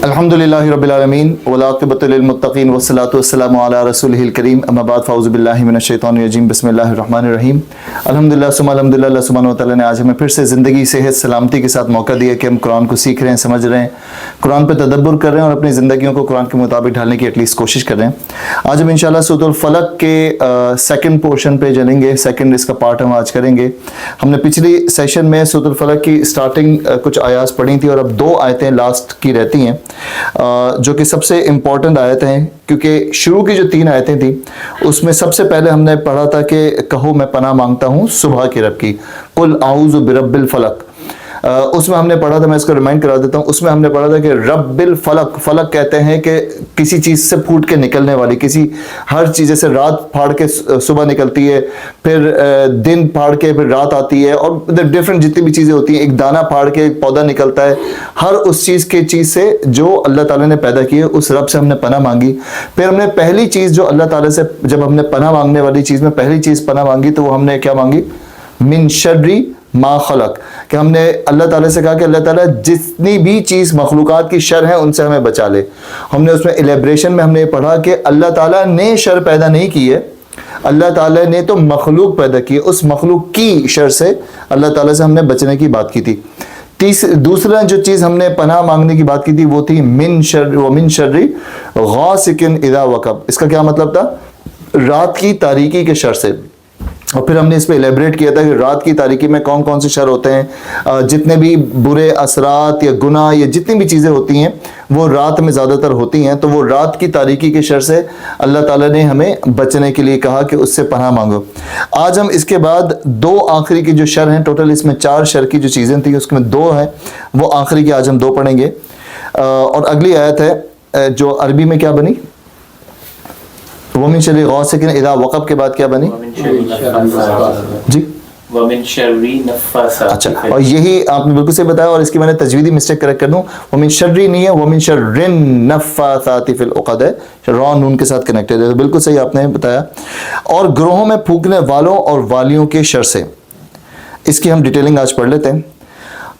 الحمدللہ رب العالمین والعاقبۃ للمتقین والصلاۃ والسلام علی رسولہ الکریم اما بعد فاعوذ باللہ من الشیطان الرجیم بسم اللہ الرحمن الرحیم الحمدللہ ثم الحمدللہ اللہ سبحانہ وتعالیٰ نے آج ہمیں پھر سے زندگی صحت سلامتی کے ساتھ موقع دیا کہ ہم قرآن کو سیکھ رہے ہیں سمجھ رہے ہیں قرآن پہ تدبر کر رہے ہیں اور اپنی زندگیوں کو قرآن کے مطابق ڈھالنے کی ایٹ لیسٹ کوشش کر رہے ہیں۔ آج ہم انشاءاللہ سورۃ الفلق کے سیکنڈ پورشن پہ چلیں گے، سیکنڈ اس کا پارٹ ہم آج کریں گے۔ ہم نے پچھلی سیشن میں سورۃ الفلق کی سٹارٹنگ کچھ آیات پڑھی تھی اور اب دو آیتیں لاسٹ کی رہتی ہیں جو کہ سب سے امپورٹنٹ آیت ہیں، کیونکہ شروع کی جو 3 آیتیں تھیں اس میں سب سے پہلے ہم نے پڑھا تھا کہ کہو میں پناہ مانگتا ہوں صبح کے رب کی، قل اعوذ برب الفلق۔ اس میں ہم نے پڑھا تھا، میں اس کو ریمائنڈ کرا دیتا ہوں، اس میں ہم نے پڑھا تھا کہ رب الفلق، فلق کہتے ہیں کہ کسی چیز سے پھوٹ کے نکلنے والی، کسی ہر چیز سے رات پھاڑ کے صبح نکلتی ہے، پھر دن پھاڑ کے پھر رات آتی ہے، اور ڈفرینٹ جتنی بھی چیزیں ہوتی ہیں، ایک دانہ پھاڑ کے ایک پودا نکلتا ہے، ہر اس چیز کی چیز سے جو اللہ تعالیٰ نے پیدا کی ہے اس رب سے ہم نے پناہ مانگی۔ پھر ہم نے پہلی چیز جو اللہ تعالیٰ سے جب ہم نے پناہ مانگنے والی چیز میں پہلی چیز پناہ مانگی تو وہ ہم نے کیا مانگی؟ من شر ما خلق، کہ ہم نے اللہ تعالیٰ سے کہا کہ اللہ تعالیٰ جتنی بھی چیز مخلوقات کی شر ہے ان سے ہمیں بچا لے۔ ہم نے اس میں الیبریشن میں ہم نے یہ پڑھا کہ اللہ تعالیٰ نے شر پیدا نہیں کی ہے، اللہ تعالیٰ نے تو مخلوق پیدا کی ہے، اس مخلوق کی شر سے اللہ تعالیٰ سے ہم نے بچنے کی بات کی تھی۔ دوسرا جو چیز ہم نے پناہ مانگنے کی بات کی تھی وہ تھی من شر غاسق اذا وقب۔ اس کا کیا مطلب تھا؟ رات کی تاریکی کے شر سے۔ اور پھر ہم نے اس پہ الیبریٹ کیا تھا کہ رات کی تاریکی میں کون کون سے شر ہوتے ہیں، جتنے بھی برے اثرات یا گناہ یا جتنی بھی چیزیں ہوتی ہیں وہ رات میں زیادہ تر ہوتی ہیں، تو وہ رات کی تاریکی کے شر سے اللہ تعالیٰ نے ہمیں بچنے کے لیے کہا کہ اس سے پناہ مانگو۔ آج ہم اس کے بعد 2 آخری کی جو شر ہیں، ٹوٹل اس میں 4 شر کی جو چیزیں تھیں اس میں 2 ہیں، وہ آخری کی آج ہم 2 پڑھیں گے۔ اور اگلی آیت ہے جو عربی میں کیا بنی؟ وَمِن شَرِّ غَاسِقٍ اِذَا وَقَب کے بعد کیا بنی؟ جی وَمِن شَرِّ نَفَّاثَاتِ۔ اچھا، اور یہی آپ نے بالکل صحیح بتایا، اور اس کی میں نے تجویدی مسٹیک کریکٹ کر دوں، وَمِن شَرِّ نہیں ہے، وَمِن شَرِّ النَّفَّاثَاتِ فِی الْعُقَدِ ہے، را نون کے ساتھ کنیکٹڈ ہے، بالکل صحیح آپ نے بتایا۔ اور گروہوں میں پھونکنے والوں اور والیوں کے شر سے، اس کی ہم ڈیٹیلنگ آج پڑھ لیتے ہیں۔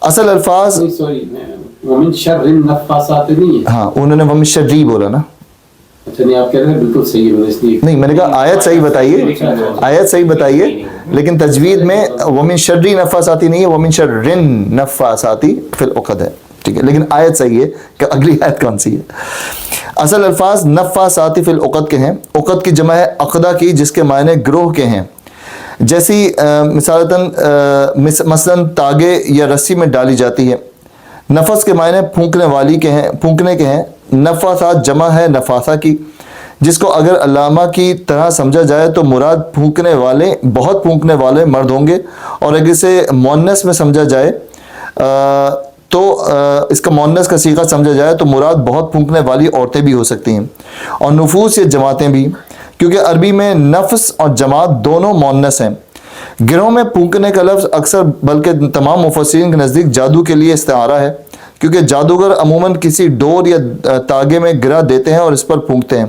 اصل الفاظ وَمِن شَرِّ النَّفَّاثَاتِ نہیں ہے، ہاں انہوں نے وَمِن شَرِّ بولا نا، اچھا نہیں آپ کہہ رہے ہیں بالکل صحیح ہے، اس لیے نہیں میں نے کہا آیت صحیح بتائیے، آیت صحیح بتائیے، لیکن تجوید میں وَمِن شَرِّ نَفَّاثَاتِ نہیں ہے، وَمِن شَرِّ النَّفَّاثَاتِ فِی الْعُقَدِ ہے، ٹھیک ہے، لیکن آیت صحیح ہے کہ اگلی آیت کون سی ہے۔ اصل الفاظ نفاثات فی العقد کے ہیں، عقد کی جمع ہے عقدہ کی جس کے معنی گروہ کے ہیں، جیسی مثلاً تاگے یا رسی میں ڈالی جاتی ہے۔ نفس کے معنی پھونکنے والی کے ہیں، پھونکنے کے ہیں۔ نفاثات جمع ہے نفاثہ کی، جس کو اگر علامہ کی طرح سمجھا جائے تو مراد پھونکنے والے، بہت پھونکنے والے مرد ہوں گے، اور اگر اسے مؤنث میں سمجھا جائے تو اس کا مؤنث کا صیغہ سمجھا جائے تو مراد بہت پھونکنے والی عورتیں بھی ہو سکتی ہیں، اور نفوس یا جماعتیں بھی، کیونکہ عربی میں نفس اور جماعت دونوں مؤنث ہیں۔ گروہ میں پھونکنے کا لفظ اکثر بلکہ تمام مفسرین کے نزدیک جادو کے لیے استعارہ ہے، کیونکہ جادوگر عموماً کسی ڈور یا تاگے میں گرہ دیتے ہیں اور اس پر پھونکتے ہیں۔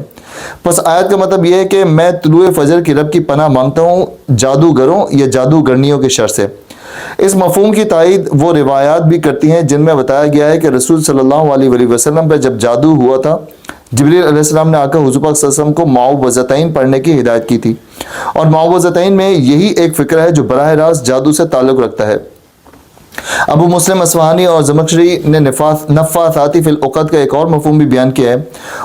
پس آیت کا مطلب یہ ہے کہ میں طلوع فجر کی رب کی پناہ مانگتا ہوں جادوگروں یا جادوگرنیوں کے شر سے۔ اس مفہوم کی تائید وہ روایات بھی کرتی ہیں جن میں بتایا گیا ہے کہ رسول صلی اللہ علیہ وسلم پر جب جادو ہوا تھا، جبریل علیہ السلام نے آ کر حضور پاک صلی اللہ علیہ وسلم کو معوذتین پڑھنے کی ہدایت کی تھی، اور معوذتین میں یہی ایک فکر ہے جو براہ راست جادو سے تعلق رکھتا ہے۔ ابو مسلم اصفہانی اور زمخشری نے نفاثات فی العقد کا ایک اور مفہوم بھی بیان کیا ہے،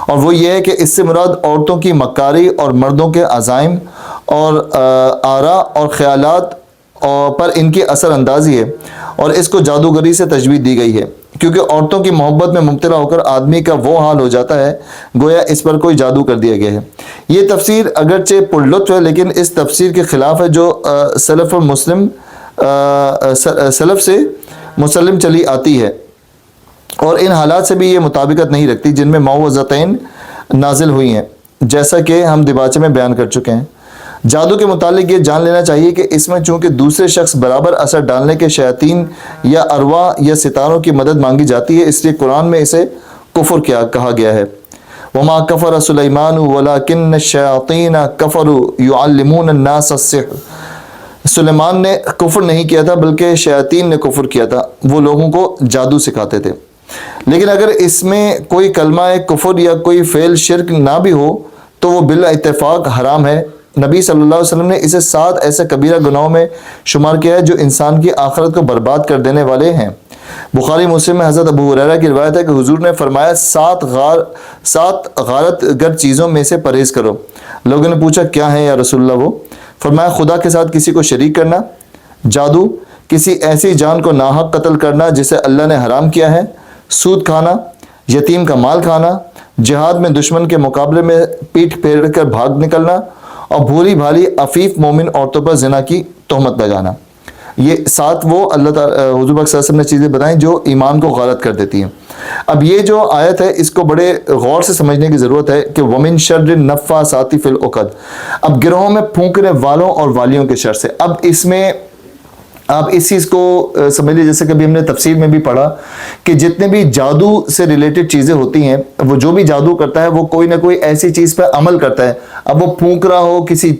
اور وہ یہ ہے کہ اس سے مراد عورتوں کی مکاری اور مردوں کے عزائم اور آراء اور خیالات پر ان کی اثر اندازی ہے، اور اس کو جادوگری سے تجویز دی گئی ہے، کیونکہ عورتوں کی محبت میں مبتلا ہو کر آدمی کا وہ حال ہو جاتا ہے گویا اس پر کوئی جادو کر دیا گیا ہے۔ یہ تفسیر اگرچہ پرلطف ہے لیکن اس تفسیر کے خلاف ہے جو سلف سے مسلم چلی آتی ہے، اور ان حالات سے بھی یہ مطابقت نہیں رکھتی جن میں معوذتین نازل ہوئی ہیں، جیسا کہ ہم دیباچے میں بیان کر چکے ہیں۔ جادو کے متعلق یہ جان لینا چاہیے کہ اس میں چونکہ دوسرے شخص برابر اثر ڈالنے کے شیاطین یا ارواح یا ستاروں کی مدد مانگی جاتی ہے، اس لیے قرآن میں اسے کفر کہا گیا ہے۔ وما کفر سلیمان ولکن الشیاطین کفروا یعلمون الناس السحر، سلیمان نے کفر نہیں کیا تھا بلکہ شیاطین نے کفر کیا تھا، وہ لوگوں کو جادو سکھاتے تھے۔ لیکن اگر اس میں کوئی کلمہ کفر یا کوئی فعل شرک نہ بھی ہو تو وہ بالاتفاق حرام ہے۔ نبی صلی اللہ علیہ وسلم نے اسے 7 ایسے کبیرہ گناہوں میں شمار کیا ہے جو انسان کی آخرت کو برباد کر دینے والے ہیں۔ بخاری مسلم میں حضرت ابو ہریرہ کی روایت ہے کہ حضور نے فرمایا 7 غارت گر چیزوں میں سے پرہیز کرو۔ لوگوں نے پوچھا کیا ہے یا رسول اللہ وہ؟ فرمایا خدا کے ساتھ کسی کو شریک کرنا، جادو، کسی ایسی جان کو ناحق قتل کرنا جسے اللہ نے حرام کیا ہے، سود کھانا، یتیم کا مال کھانا، جہاد میں دشمن کے مقابلے میں پیٹھ پھیر کر بھاگ نکلنا، اور بھولی بھالی عفیف مومن عورتوں پر زنا کی تہمت لگانا۔ یہ 7 وہ اللہ تعالیٰ حضور پاک صلی اللہ علیہ وسلم نے چیزیں بتائیں جو ایمان کو غلط کر دیتی ہیں۔ اب یہ جو آیت ہے اس کو بڑے غور سے سمجھنے کی ضرورت ہے کہ وَمِن شَرِّ النَّفَّاثَاتِ فِی الْعُقَدِ، اب گروہوں میں پھونکنے والوں اور والیوں کے شر سے۔ اب اس میں آپ اس چیز کو سمجھ لیجیے، جیسے کبھی ہم نے تفسیر میں بھی پڑھا کہ جتنے بھی جادو سے ریلیٹڈ چیزیں ہوتی ہیں، وہ جو بھی جادو کرتا ہے وہ کوئی نہ کوئی ایسی چیز پہ عمل کرتا ہے۔ اب وہ پھونک رہا ہو، کسی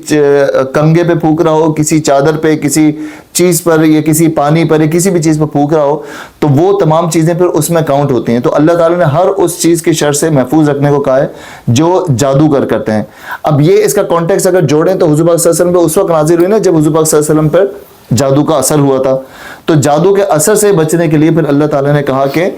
کنگے پہ پھونک رہا ہو، کسی چادر پہ، کسی چیز پر، یا کسی پانی پر، یا کسی بھی چیز پہ پھونک رہا ہو، تو وہ تمام چیزیں پھر اس میں کاؤنٹ ہوتی ہیں۔ تو اللہ تعالیٰ نے ہر اس چیز کی شر سے محفوظ رکھنے کو کہا ہے جو جادوگر کرتے ہیں۔ اب یہ اس کا کانٹیکس اگر جوڑیں تو حضور پاک صلی اللہ علیہ وسلم پہ اس وقت نازل ہوئی نا جب حضور پاک صلی اللہ علیہ وسلم پر جادو کا اثر ہوا تھا۔ تو جادو کے اثر سے بچنے کے لیے پھر اللہ تعالیٰ نے کہا کہ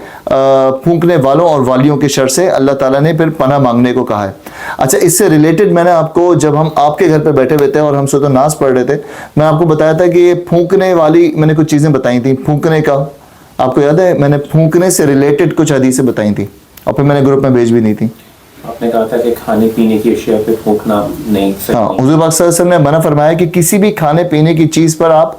پھونکنے والوں اور والیوں کے شر سے اللہ تعالیٰ نے پھر پناہ مانگنے کو کہا ہے۔ اچھا، اس سے ریلیٹڈ میں نے آپ کو، جب ہم آپ کے گھر پہ بیٹھے ہوئے تھے اور ہم سورۃ الناس پڑھ رہے تھے، میں آپ کو بتایا تھا کہ یہ پھونکنے والی میں نے کچھ چیزیں بتائی تھیں۔ پھونکنے کا آپ کو یاد ہے؟ میں نے پھونکنے سے ریلیٹڈ کچھ حدیثیں بتائی تھیں اور پھر میں نے گروپ میں بھیج بھی نہیں تھی۔ آپ نے کہا تھا کہ کھانے پینے کی اشیاء پہ پھونکنا نہیں سکتے۔ ہاں، حضور پاک صلی اللہ علیہ وسلم نے منع فرمایا کہ کسی بھی کھانے پینے کی چیز پر آپ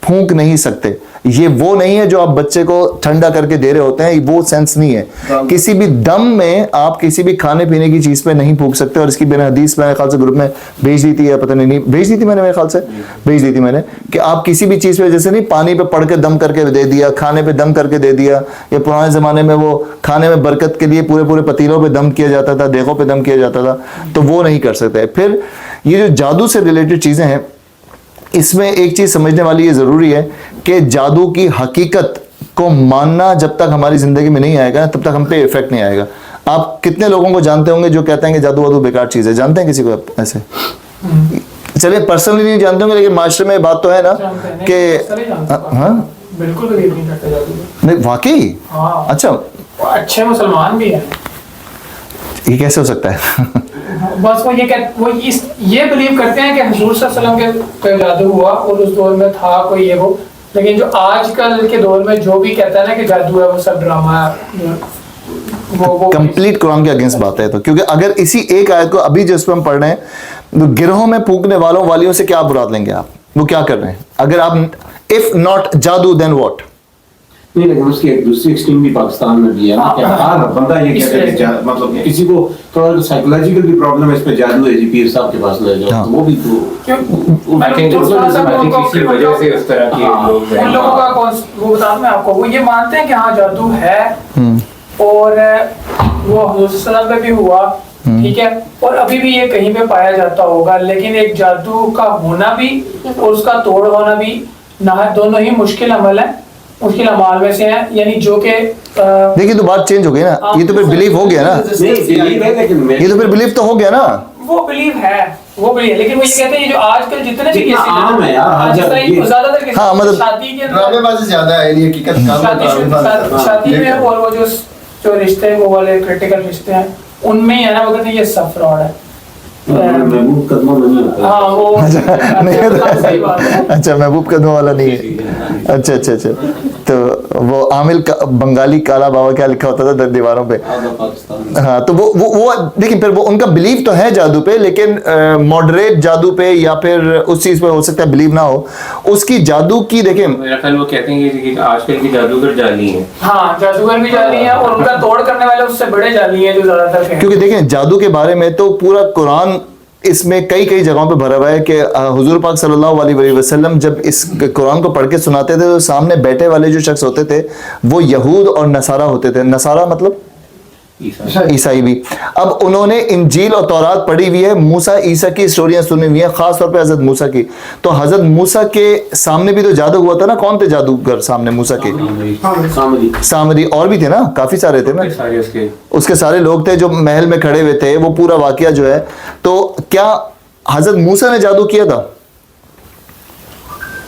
پھونک نہیں سکتے۔ یہ وہ نہیں ہے جو آپ بچے کو ٹھنڈا کر کے دے رہے ہوتے ہیں، وہ سینس نہیں ہے۔ کسی بھی دم میں آپ کسی بھی کھانے پینے کی چیز پہ نہیں پھونک سکتے، اور اس کی بنا حدیث میرے خیال سے گروپ میں بھیج دی تھی، یا پتہ نہیں بھیج دی تھی میں نے، میرے خیال سے بھیج دی تھی میں نے، کہ آپ کسی بھی چیز پہ، جیسے نہیں پانی پہ پڑھ کے دم کر کے دے دیا، کھانے پہ دم کر کے دے دیا، یا پرانے زمانے میں وہ کھانے میں برکت کے لیے پورے پتیلوں پہ دم کیا جاتا تھا، دیگوں پہ دم کیا جاتا تھا، تو وہ نہیں کر سکتے۔ پھر یہ جو جادو سے ریلیٹڈ چیزیں ہیں، اس میں ایک چیز سمجھنے والی یہ ضروری ہے کہ جادو کی حقیقت کو ماننا جب تک ہماری زندگی میں نہیں آئے گا تب تک ہم پہ ایفیکٹ نہیں آئے گا۔ آپ کتنے لوگوں کو جانتے ہوں گے جو کہتے ہیں کہ جادو وادو بیکار چیز ہے؟ جانتے ہیں کسی کو ایسے؟ چلے پرسنلی نہیں جانتے ہوں گے، لیکن معاشرے میں بات تو ہے نا کہ ہاں بالکل بلیو نہیں کرتے جادو میں۔ نہیں، واقعی؟ اچھا، اچھے مسلمان بھی ہیں۔ یہ کیسے ہو سکتا ہے؟ بس وہ یہ بلیو کرتے ہیں کہ حضور صلی اللہ علیہ وسلم کے جادو ہوا اور اس دور میں تھا کوئی یہ وہ، لیکن جو آج کل کے دور میں جو بھی کہتا ہے نا کہ جادو ہے وہ سب ڈرامہ ہے، وہ کمپلیٹ قرآن کے اگینسٹ بات ہے۔ تو کیونکہ اگر اسی ایک آیت کو ابھی جس پہ ہم پڑھ رہے ہیں، تو گروہوں میں پھونکنے والوں والیوں سے کیا مراد لیں گے آپ؟ وہ کیا کر رہے ہیں؟ اگر آپ اف ناٹ جادو دین واٹ؟ نہیں، لیکن اس کی ایک دوسری ایکسٹریم بھی پاکستان میں بھی ہے نا کہ ہر بندہ یہ کہتا ہے کہ مطلب کسی کو تھوڑا سائیکولوجیکل بھی پرابلم ہے، اس پہ جادو ہے جی، پیر صاحب کے پاس لے جاؤ، وہ بھی تو I think کسی وجہ سے اس طرح کی لوگ ہیں۔ ان لوگوں کا وہ بتا دوں میں آپ کو، وہ یہ مانتے ہیں کہ ہاں جادو ہے اور وہ حضور صلی اللہ علیہ وسلم پہ بھی ہوا، ٹھیک ہے، اور ابھی بھی یہ کہیں پہ پایا جاتا ہوگا، لیکن ایک جادو کا ہونا بھی اور اس کا توڑ ہونا بھی دونوں ہی مشکل عمل ہے، مشکل اعمال میں سے ہیں، یعنی جو کہ دیکھیے تو بات چینج ہو گئی نا، یہ تو پھر بلیف ہو گیا نا، یہ تو پھر بلیف تو ہو گیا نا، وہ بلیو ہے، وہ بلیو ہے، لیکن وہ یہ کہتے ہیں یہ جو آج کل جتنے بھی کیسز عام ہے یار، زیادہ تر ہاں، مطلب شادی کے ڈرامے بازی زیادہ ہے، یہ حقیقت شادی میں، اور وہ جو رشتے وہ والے کرٹیکل رشتے ہیں ان میں ہی ہے نا، وہ کہتے ہیں یہ سب فراڈ ہے۔ محبوب قدموں میں نہیں ہوتا۔ ہاں وہ صحیح بات ہے۔ اچھا، محبوب قدموں والا نہیں ہے؟ اچھا اچھا اچھا، تو وہ عامل بنگالی کالا بابا کیا لکھا ہوتا تھا دیواروں پہ؟ ہاں، تو وہ لیکن پھر وہ ان کا بلیف تو ہے جادو پہ، لیکن ماڈریٹ جادو پہ یا پھر اس چیز پہ ہو سکتا ہے بلیو نہ ہو، اس کی جادو کی دیکھیں میرا خیال وہ کہتے ہیں کہ آج کل کی جادوگر جعلی ہیں۔ ہاں، جادوگر بھی جعلی ہیں اور ان کا توڑ کرنے والے اس سے بڑے جعلی ہیں جو زیادہ تر ہیں۔ کیونکہ دیکھیں جادو کے بارے میں تو پورا قرآن اس میں کئی جگہوں پہ بھرا ہوا ہے کہ حضور پاک صلی اللہ علیہ وسلم جب اس قرآن کو پڑھ کے سناتے تھے تو سامنے بیٹھے والے جو شخص ہوتے تھے وہ یہود اور نصارہ ہوتے تھے۔ نصارہ مطلب عیسائی بھی. اب انہوں نے انجیل اور تورات پڑھی ہوئی ہے, موسیٰ عیسیٰ کی اسٹوریاں سنی ہوئی ہیں, خاص طور پہ حضرت موسیٰ کی. تو حضرت موسیٰ کے سامنے بھی تو جادو ہوا تھا نا. کون تھے جادوگر سامنے موسیٰ کے؟ سامری. اور بھی تھے نا, کافی سارے تھے نا, اس کے سارے لوگ تھے جو محل میں کھڑے ہوئے تھے. وہ پورا واقعہ جو ہے, تو کیا حضرت موسیٰ نے جادو کیا تھا؟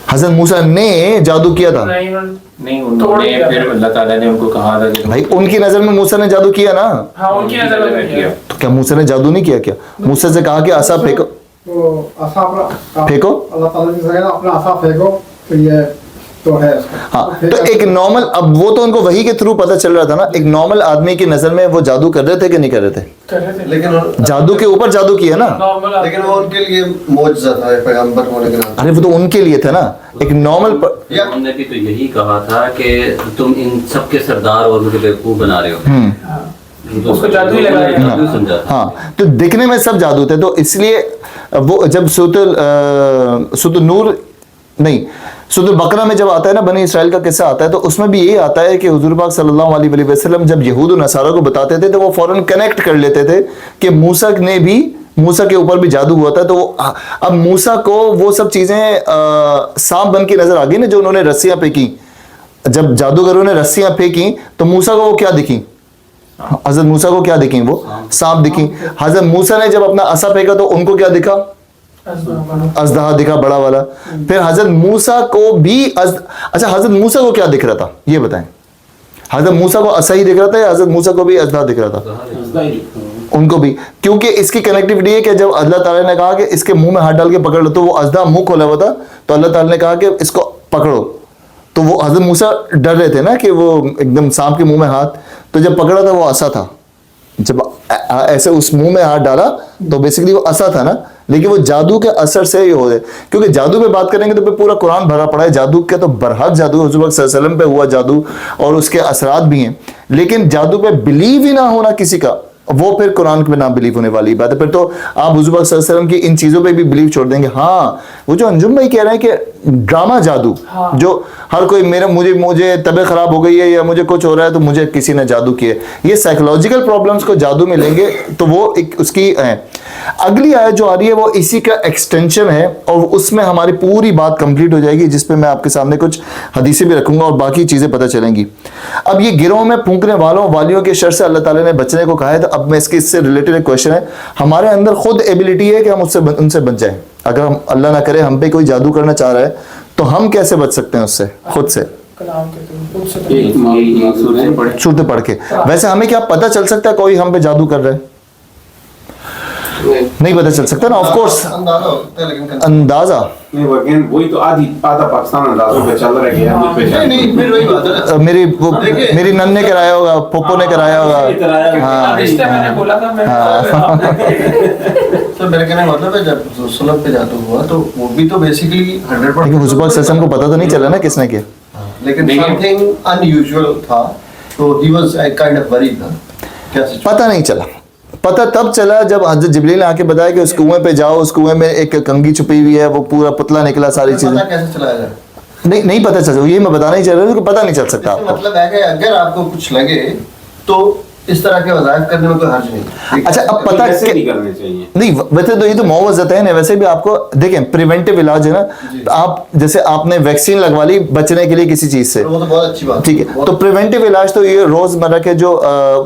حضرت موسیٰ نے جادو کیا تھا؟ نہیں, انہوں نے پھر اللہ تعالیٰ نے ان کو کہا تھا کہ بھائی ان کی نظر میں موسیٰ نے جادو کیا نا. ہاں ان کی نظر میں کیا. تو کیا موسیٰ نے جادو نہیں کیا؟ کیا موسیٰ سے کہا کہ عصا پھینکو, پھینکو. اللہ تعالیٰ کی جگہ اپنا عصا پھینکو, تو یہ تو ہے. ہاں, تو ایک نارمل, اب وہ تو ان کو وحی کے تھرو پتہ چل رہا تھا نا. ایک نارمل آدمی کی نظر میں وہ جادو کر رہے تھے کہ نہیں کر رہے تھے؟ لیکن جادو کے اوپر جادو کیا نا. لیکن وہ ان کے لیے معجزہ تھا, پیغمبر ہونے کے نام. ارے وہ تو ان کے لیے تھا نا, ایک نارمل. انہوں نے بھی تو یہی کہا تھا کہ تم ان سب کے سردار اور مجھے بیوقوف بنا رہے ہو. اس کو جادو ہی لگایا. جادو سمجھا. ہاں, تو دکھنے میں سب جادو تھے. تو اس لیے وہ جب سورۃ النور نہیں, سورۃ البقرہ میں جب آتا ہے نا بنی اسرائیل کا قصہ آتا ہے, تو اس میں بھی یہی آتا ہے کہ حضور پاک صلی اللہ علیہ وسلم جب یہود و نصارہ کو بتاتے تھے تو وہ فوراً کنیکٹ کر لیتے تھے کہ موسیٰ نے بھی, موسیٰ کے اوپر بھی جادو ہوا تھا. تو وہ اب موسیٰ کو وہ سب چیزیں سانپ بن کے نظر آ گئی نا, جو انہوں نے رسیاں پھینکی. جب جادوگروں نے رسیاں پھینکی تو موسیٰ کو وہ کیا دکھی؟ حضرت موسیٰ کو کیا دکھی؟ وہ سانپ دکھی. حضرت موسیٰ نے جب اپنا عصا پھینکا تو ان کو کیا دکھا؟ اژدہا دکھا, بڑا والا. پھر حضرت موسیٰ کو بھی اچھا, حضرت موسیٰ کو کیا دکھ رہا تھا یہ بتائیں؟ حضرت موسیٰ کو عصا ہی دکھ رہا تھا یا حضرت موسیٰ کو بھی اژدہا دکھ رہا تھا؟ ان کو بھی, کیونکہ اس کی کنیکٹیوٹی ہے کہ جب اللہ تعالیٰ نے کہا کہ اس کے منہ میں ہاتھ ڈال کے پکڑ لو, تو وہ اژدہا منہ کھولا ہوا تھا, تو اللہ تعالیٰ نے کہا کہ اس کو پکڑو. تو وہ حضرت موسیٰ ڈر رہے تھے نا کہ وہ ایک دم سانپ کے منہ میں ہاتھ, تو جب پکڑا تھا وہ عصا تھا. جب ایسے اس منہ میں ہاتھ ڈالا تو بیسیکلی وہ عصا تھا نا. لیکن وہ جادو کے اثر سے یہ ہو جائے, کیونکہ جادو پہ بات کریں گے تو پورا قرآن بھرا پڑا ہے جادو کے. تو برحق جادو حضور صلی اللہ علیہ وسلم پہ ہوا جادو, اور اس کے اثرات بھی ہیں. لیکن جادو پہ بلیو ہی نہ ہونا کسی کا, وہ پھر قرآن پہ نہ بلیو ہونے والی بات ہے. پھر تو آپ حضور صلی اللہ علیہ وسلم کی ان چیزوں پہ بھی بلیو چھوڑ دیں گے. ہاں, وہ جو انجم بھائی کہہ رہے ہیں کہ ڈرامہ جادو, جو ہر کوئی مجھے طبیعت خراب ہو گئی ہے یا مجھے کچھ ہو رہا ہے تو مجھے کسی نے جادو کیا, یہ سائیکولوجیکل پرابلمس کو جادو میں لیں گے تو وہ ایک اس کی ہے. اگلی آیت جو آ رہی ہے وہ اسی کا ایکسٹینشن ہے, اور اس میں ہماری پوری بات کمپلیٹ ہو جائے گی, جس پہ میں آپ کے سامنے کچھ حدیثیں بھی رکھوں گا اور باقی چیزیں پتہ چلیں گی. اب یہ گروہ میں پھونکنے والیوں کے شر سے اللہ تعالیٰ نے بچنے کو کہا ہے. تو اب میں اس سے ریلیٹڈ ایک کوشچن ہے, ہمارے اندر خود ایبلٹی ہے کہ ہم ان سے بچ جائیں. اگر ہم اللہ نہ کرے ہم پہ کوئی جادو کرنا چاہ رہا ہے تو ہم کیسے بچ سکتے ہیں اس سے خود سے؟ صورتیں پڑھ کے. ویسے ہمیں کیا پتہ چل سکتا ہے کوئی ہم پہ جادو کر رہا ہے؟ نہیں پتہ چل سکتا نا, آف کورس اندازہ. وہی تو آدھا پاکستان اندازوں پہ چل رہا ہے. میری نن نے کرایا ہوگا, پھپھو نے کرایا ہوگا. تو میرے کہنے کا مطلب ہے جب سلب پہ جادو ہوا تو وہ بھی تو بیسیکلی 100%, لیکن حضور پاک صلی اللہ علیہ وسلم کو پتہ تو نہیں چلا نا کس نے کیا, لیکن something unusual تھا, تو he was kind of worried نا. کیا پتہ نہیں چلا. پتہ تب چلا جب حضرت جبریل نے آ کے بتایا کہ اس کنویں پہ جاؤ, اس کنویں میں ایک کنگھی چھپی ہوئی ہے, وہ پورا پتلا نکلا, ساری چیزیں. پتہ کیسے چلایا جائے؟ نہیں پتہ چل, یہ میں بتانا ہی چاہ رہا ہوں کہ پتہ نہیں چل سکتا آپ کو. مطلب ہے کہ اگر آپ کو کچھ لگے تو اس طرح کے وظائف کرنے میں کوئی حرج نہیں. اچھا, اب پتہ نہیں کرنے چاہیے. نہیں, ویسے تو یہ تو معوذ ہے نا. ویسے بھی آپ کو دیکھیں پریونٹیو علاج ہے نا, آپ جیسے آپ نے ویکسین لگوا لی بچنے کے لیے کسی چیز سے, وہ تو بہت اچھی بات, ٹھیک ہے. تو پریونٹیو علاج تو یہ روزمرہ کے جو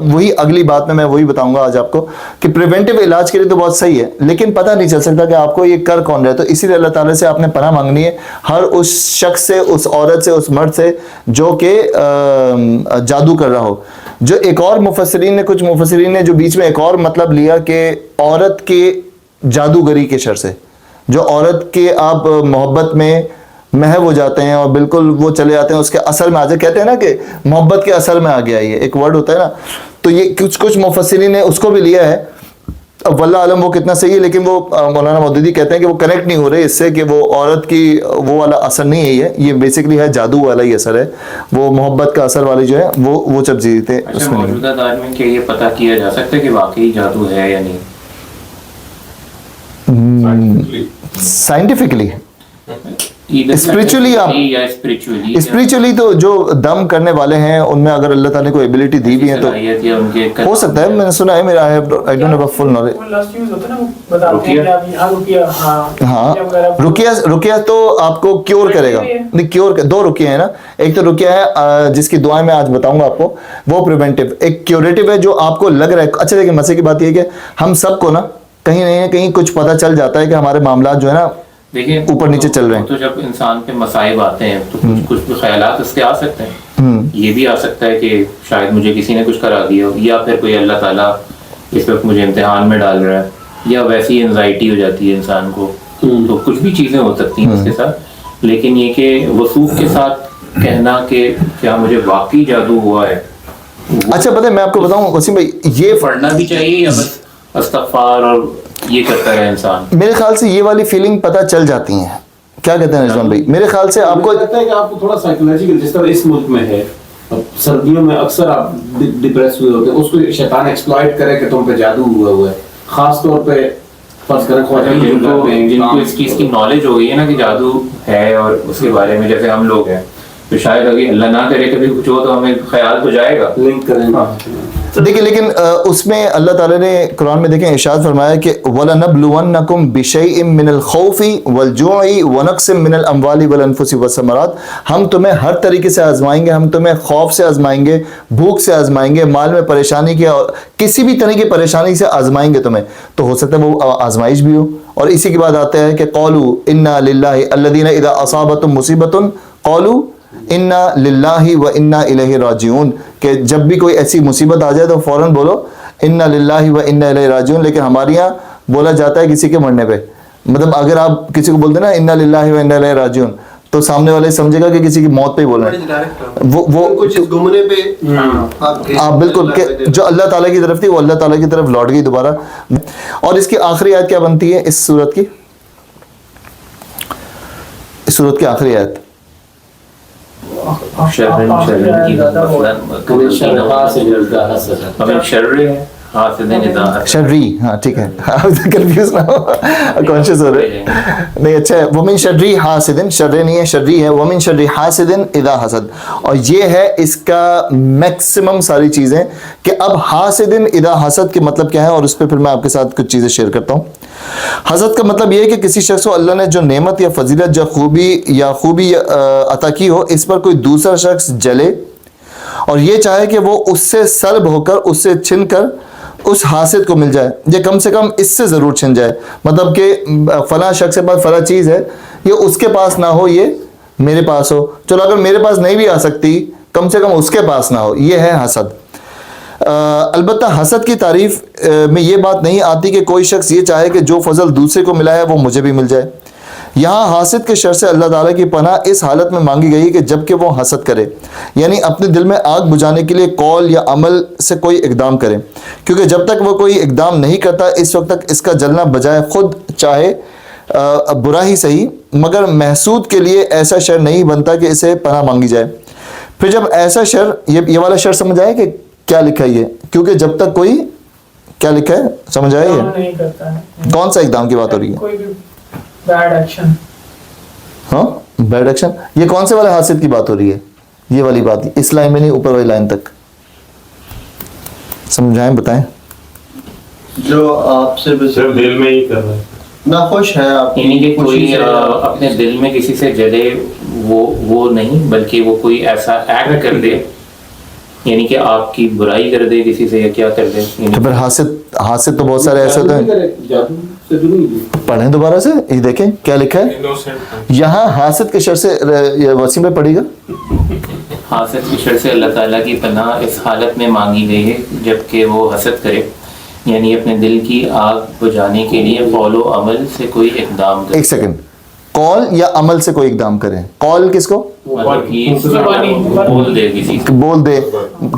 وہی اگلی بات میں وہی بتاؤں گا آج آپ کو کہ پریونٹیو علاج کے لیے تو بہت صحیح ہے, لیکن پتہ نہیں چل سکتا کہ آپ کو یہ کر کون رہا ہے. تو اسی لیے اللہ تعالیٰ سے آپ نے پناہ مانگنی ہے, ہر اس شخص سے, اس عورت سے, اس مرد سے جو کہ جادو کر رہا ہو. جو ایک اور کچھ مفسرین نے جو بیچ میں ایک اور مطلب لیا کہ عورت کے جادوگری کے شر سے, جو عورت کے آپ محبت میں محو ہو جاتے ہیں اور بالکل وہ چلے جاتے ہیں, اس کے اثر میں آ جائے, کہتے ہیں نا کہ محبت کے اثر میں آ گیا, یہ ایک ورڈ ہوتا ہے نا. تو یہ کچھ مفسرین نے اس کو بھی لیا ہے. اب واللہ عالم وہ کتنا صحیح ہے, لیکن وہ مولانا مودودی کہتے ہیں کہ وہ کنیکٹ نہیں ہو رہے اس سے کہ وہ عورت کی وہ والا اثر نہیں ہے, یہ بیسکلی ہے جادو والا ہی اثر ہے, وہ محبت کا اثر والی جو ہے وہ جب جیتے. اچھا, موجودہ دور میں کیا یہ پتہ کیا جا سکتا ہے کہ واقعی جادو ہے یا نہیں سائنٹیفکلی؟ Spiritually آپ یا spiritually اسپریچولی تو جو دم کرنے والے ہیں ان میں اگر اللہ تعالیٰ نے کوئی ایبلٹی دی بھی ہے تو صلاحیت یا ان کے ہو سکتا ہے. میں نے سنا ہے, میرا I don't have a full knowledge. وہ لفظ یوز ہوتا ہے نا, وہ بتاتے ہیں کہ آپ یہاں رکیہ, ہاں وغیرہ. رقیہ تو آپ کو کیور کرے گا. نہیں, کیور دو رقیہ ہیں نا, ایک تو رقیہ ہے جس کی دعائیں میں آج بتاؤں گا آپ کو, وہ پریونٹیو. ایک کیوریٹو ہے جو آپ کو لگ رہا ہے. اچھا دیکھیں, مسئلے کی بات یہ ہے کہ ہم سب کو نا کہیں نہیں کہیں کچھ پتہ چل جاتا ہے کہ ہمارے معاملات جو ہے نا دیکھیں اوپر نیچے چل رہے ہیں. تو جب انسان پہ مصائب آتے ہیں تو کچھ بھی خیالات اس کے آ سکتے ہیں. یہ بھی آ سکتا ہے کہ شاید مجھے کسی نے کچھ کرا دیا ہو, یا پھر کوئی اللہ تعالیٰ اس وقت مجھے امتحان میں ڈال رہا ہے, یا ویسی انزائٹی ہو جاتی ہے انسان کو. تو کچھ بھی چیزیں ہو سکتی ہیں اس کے ساتھ. لیکن یہ کہ وثوق کے ساتھ کہنا کہ کیا مجھے واقعی جادو ہوا ہے. اچھا پتہ ہے میں آپ کو بتاؤں وسیم بھائی, یہ پڑھنا بھی چاہیے یا بس استغفار اور یہ کرتا رہے انسان؟ میرے خیال سے یہ والی فیلنگ پتہ چل جاتی ہیں. کیا کہتے ہیں رضوان بھائی؟ میرے خیال سے آپ کو لگتا ہے کہ آپ کو تھوڑا سائیکولوجیکل, جس طرح اس ملک میں ہے, اب سردیوں میں اکثر آپ ڈپریس ہوئے ہوتے ہیں, اس کو شیطان ایکسپلائٹ کرے کہ تم پہ جادو ہوا ہے. خاص طور پہ فرض کریں جن کو اس چیز کی نالج ہو گئی ہے نا کہ جادو ہے اور اس کے بارے میں, جیسے ہم لوگ ہیں, تو شاید اگر اللہ نہ کرے کبھی کچھ ہو تو ہمیں خیال تو جائے گا. لنک کریں. دیکھیں, لیکن اس میں اللہ تعالیٰ نے قرآن میں دیکھیں ارشاد فرمایا کہ وَلَنَبْلُوَنَّكُمْ بِشَيْءٍ مِّنَ الْخَوْفِ وَالْجُوعِ وَنَقْصٍ مِّنَ الْأَمْوَالِ وَالْأَنفُسِ وَالثَّمَرَاتِ. ہم تمہیں ہر طریقے سے آزمائیں گے, ہم تمہیں خوف سے آزمائیں گے, بھوک سے آزمائیں گے, مال میں پریشانی کی اور کسی بھی طرح کی پریشانی سے آزمائیں گے تمہیں. تو ہو سکتا ہے وہ آزمائش بھی ہو. اور اسی کے بعد آتا ہے کہ قَالُوا إِنَّا لِلَّهِ الَّذِينَ إِذَا أَصَابَتْهُمْ مُصِيبَةٌ قَالُوا انا للہ و انا الیہ راجعون, کہ جب بھی کوئی ایسی مصیبت آ جائے تو فوراً بولو انا للہ و انا الیہ راجعون. لیکن ہمارے یہاں بولا جاتا ہے کسی کے مرنے پہ, مطلب اگر آپ کسی کو بولتے ہیں نا انا للہ و انا الیہ راجعون, تو سامنے والے سمجھے گا کہ کسی کی موت پہ ہی بول رہے ہیں. وہ کچھ گھومنے پہ آپ بالکل کہ جو اللہ تعالیٰ کی طرف تھی وہ اللہ تعالیٰ کی طرف لوٹ گئی دوبارہ. اور اس کی آخری آیت کیا بنتی ہے اس سورت کی؟ اس سورت کی آخری آیت شرری, ہاں ٹھیک ہے, کنفیوز نہ ہو, کانشیس ہو رہے نہیں. اچھا ہے, ومن شرری حاسد, شر نہیں ہے شرری ہے, ومن شرری حاسد اذا حسد. اور یہ ہے اس کا میکسیمم ساری چیزیں کہ اب حاسد اذا حسد کے مطلب کیا ہے, اور اس پہ پھر میں آپ کے ساتھ کچھ چیزیں شیئر کرتا ہوں. حسد کا مطلب یہ ہے کہ کسی شخص کو اللہ نے جو نعمت یا فضیلت جو خوبی عطا کی ہو, اس پر کوئی دوسرا شخص جلے اور یہ چاہے کہ وہ اس سے سلب ہو کر, اس سے چھن کر اس حاسد کو مل جائے, یہ کم سے کم اس سے ضرور چھن جائے. مطلب کہ فلاں شخص کے پاس فلاں چیز ہے, یہ اس کے پاس نہ ہو, یہ میرے پاس ہو. چلو اگر میرے پاس نہیں بھی آ سکتی, کم سے کم اس کے پاس نہ ہو. یہ ہے حسد. البتہ حسد کی تعریف میں یہ بات نہیں آتی کہ کوئی شخص یہ چاہے کہ جو فضل دوسرے کو ملا ہے وہ مجھے بھی مل جائے. یہاں حاسد کے شر سے اللہ تعالیٰ کی پناہ اس حالت میں مانگی گئی کہ جب کہ وہ حسد کرے, یعنی اپنے دل میں آگ بجھانے کے لیے قول یا عمل سے کوئی اقدام کرے, کیونکہ جب تک وہ کوئی اقدام نہیں کرتا اس وقت تک اس کا جلنا بجائے خود چاہے برا ہی صحیح, مگر محسود کے لیے ایسا شر نہیں بنتا کہ اسے پناہ مانگی جائے. پھر جب ایسا شر, یہ والا شر سمجھ آئے کہ کیا لکھا ہے یہ, کیونکہ جب تک کوئی کیا لکھا ہے سمجھ آئے یہ کون سا اقدام کی بات ہو رہی ہے؟ Bad action. ہاں بیڈ ایکشن. یہ کون سے والے حاسد کی بات ہو رہی ہے؟ یہ والی بات, اس لائن میں نہیں, اوپر والی لائن تک سمجھائیں, بتائیں. جو آپ سے صرف دل میں ہی کر رہے ہیں, ناخوش ہے آپ, یعنی کہ کوئی اپنے دل میں کسی سے جلے, وہ نہیں, بلکہ وہ کوئی ایسا ایکٹ کر دے, یعنی کہ آپ کی برائی کر دے کسی سے, یا کیا کر دے. تو پھر حاسد تو بہت سارے ایسے ہوتے ہیں. پڑھیں دوبارہ سے, یہ دیکھیں کیا لکھا ہے یہاں. حاسد کے شر سے وسیم پہ پڑھے گا. حاسد کی شر سے اللہ تعالیٰ کی پناہ اس حالت میں مانگی گئی ہے جب کہ وہ حسد کرے, یعنی اپنے دل کی آگ بجھانے کے لیے قول و عمل سے کوئی اقدام کرے. ایک سیکنڈ, قول یا عمل سے کوئی اقدام کرے. قول کس کو؟ بول دے کسی سے, بول دے,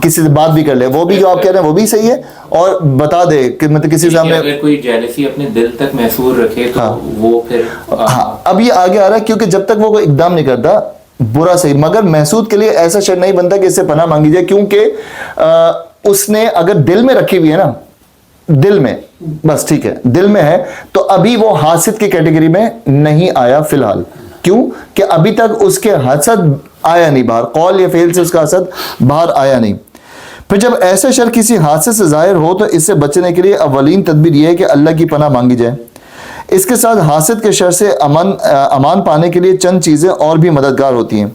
کسی سے بات بھی کر لے, وہ بھی جو آپ کہہ رہے ہیں وہ بھی صحیح ہے, اور بتا دے کہ مطلب کسی سے ہم نے اگر کوئی جیلسی اپنے دل تک محصور رکھے تو وہ پھر ہاں. اب یہ آگے آ رہا ہے کیونکہ جب تک وہ کوئی اقدام نہیں کرتا برا صحیح, مگر محسود کے لیے ایسا شر نہیں بنتا کہ اس سے پناہ مانگی جائے, کیونکہ اس نے اگر دل میں رکھی ہوئی ہے نا, دل میں بس ٹھیک ہے, دل میں ہے, تو ابھی وہ حاسد کی کیٹیگری میں نہیں آیا فی الحال. کیوں کہ ابھی تک اس کے حسد آیا نہیں باہر, قول یا فعل سے اس کا حسد باہر آیا نہیں. پھر جب ایسا شر کسی حادثے سے ظاہر ہو تو اس سے بچنے کے لیے اولین تدبیر یہ ہے کہ اللہ کی پناہ مانگی جائے. اس کے ساتھ حاسد کے شر سے امان پانے کے لیے چند چیزیں اور بھی مددگار ہوتی ہیں.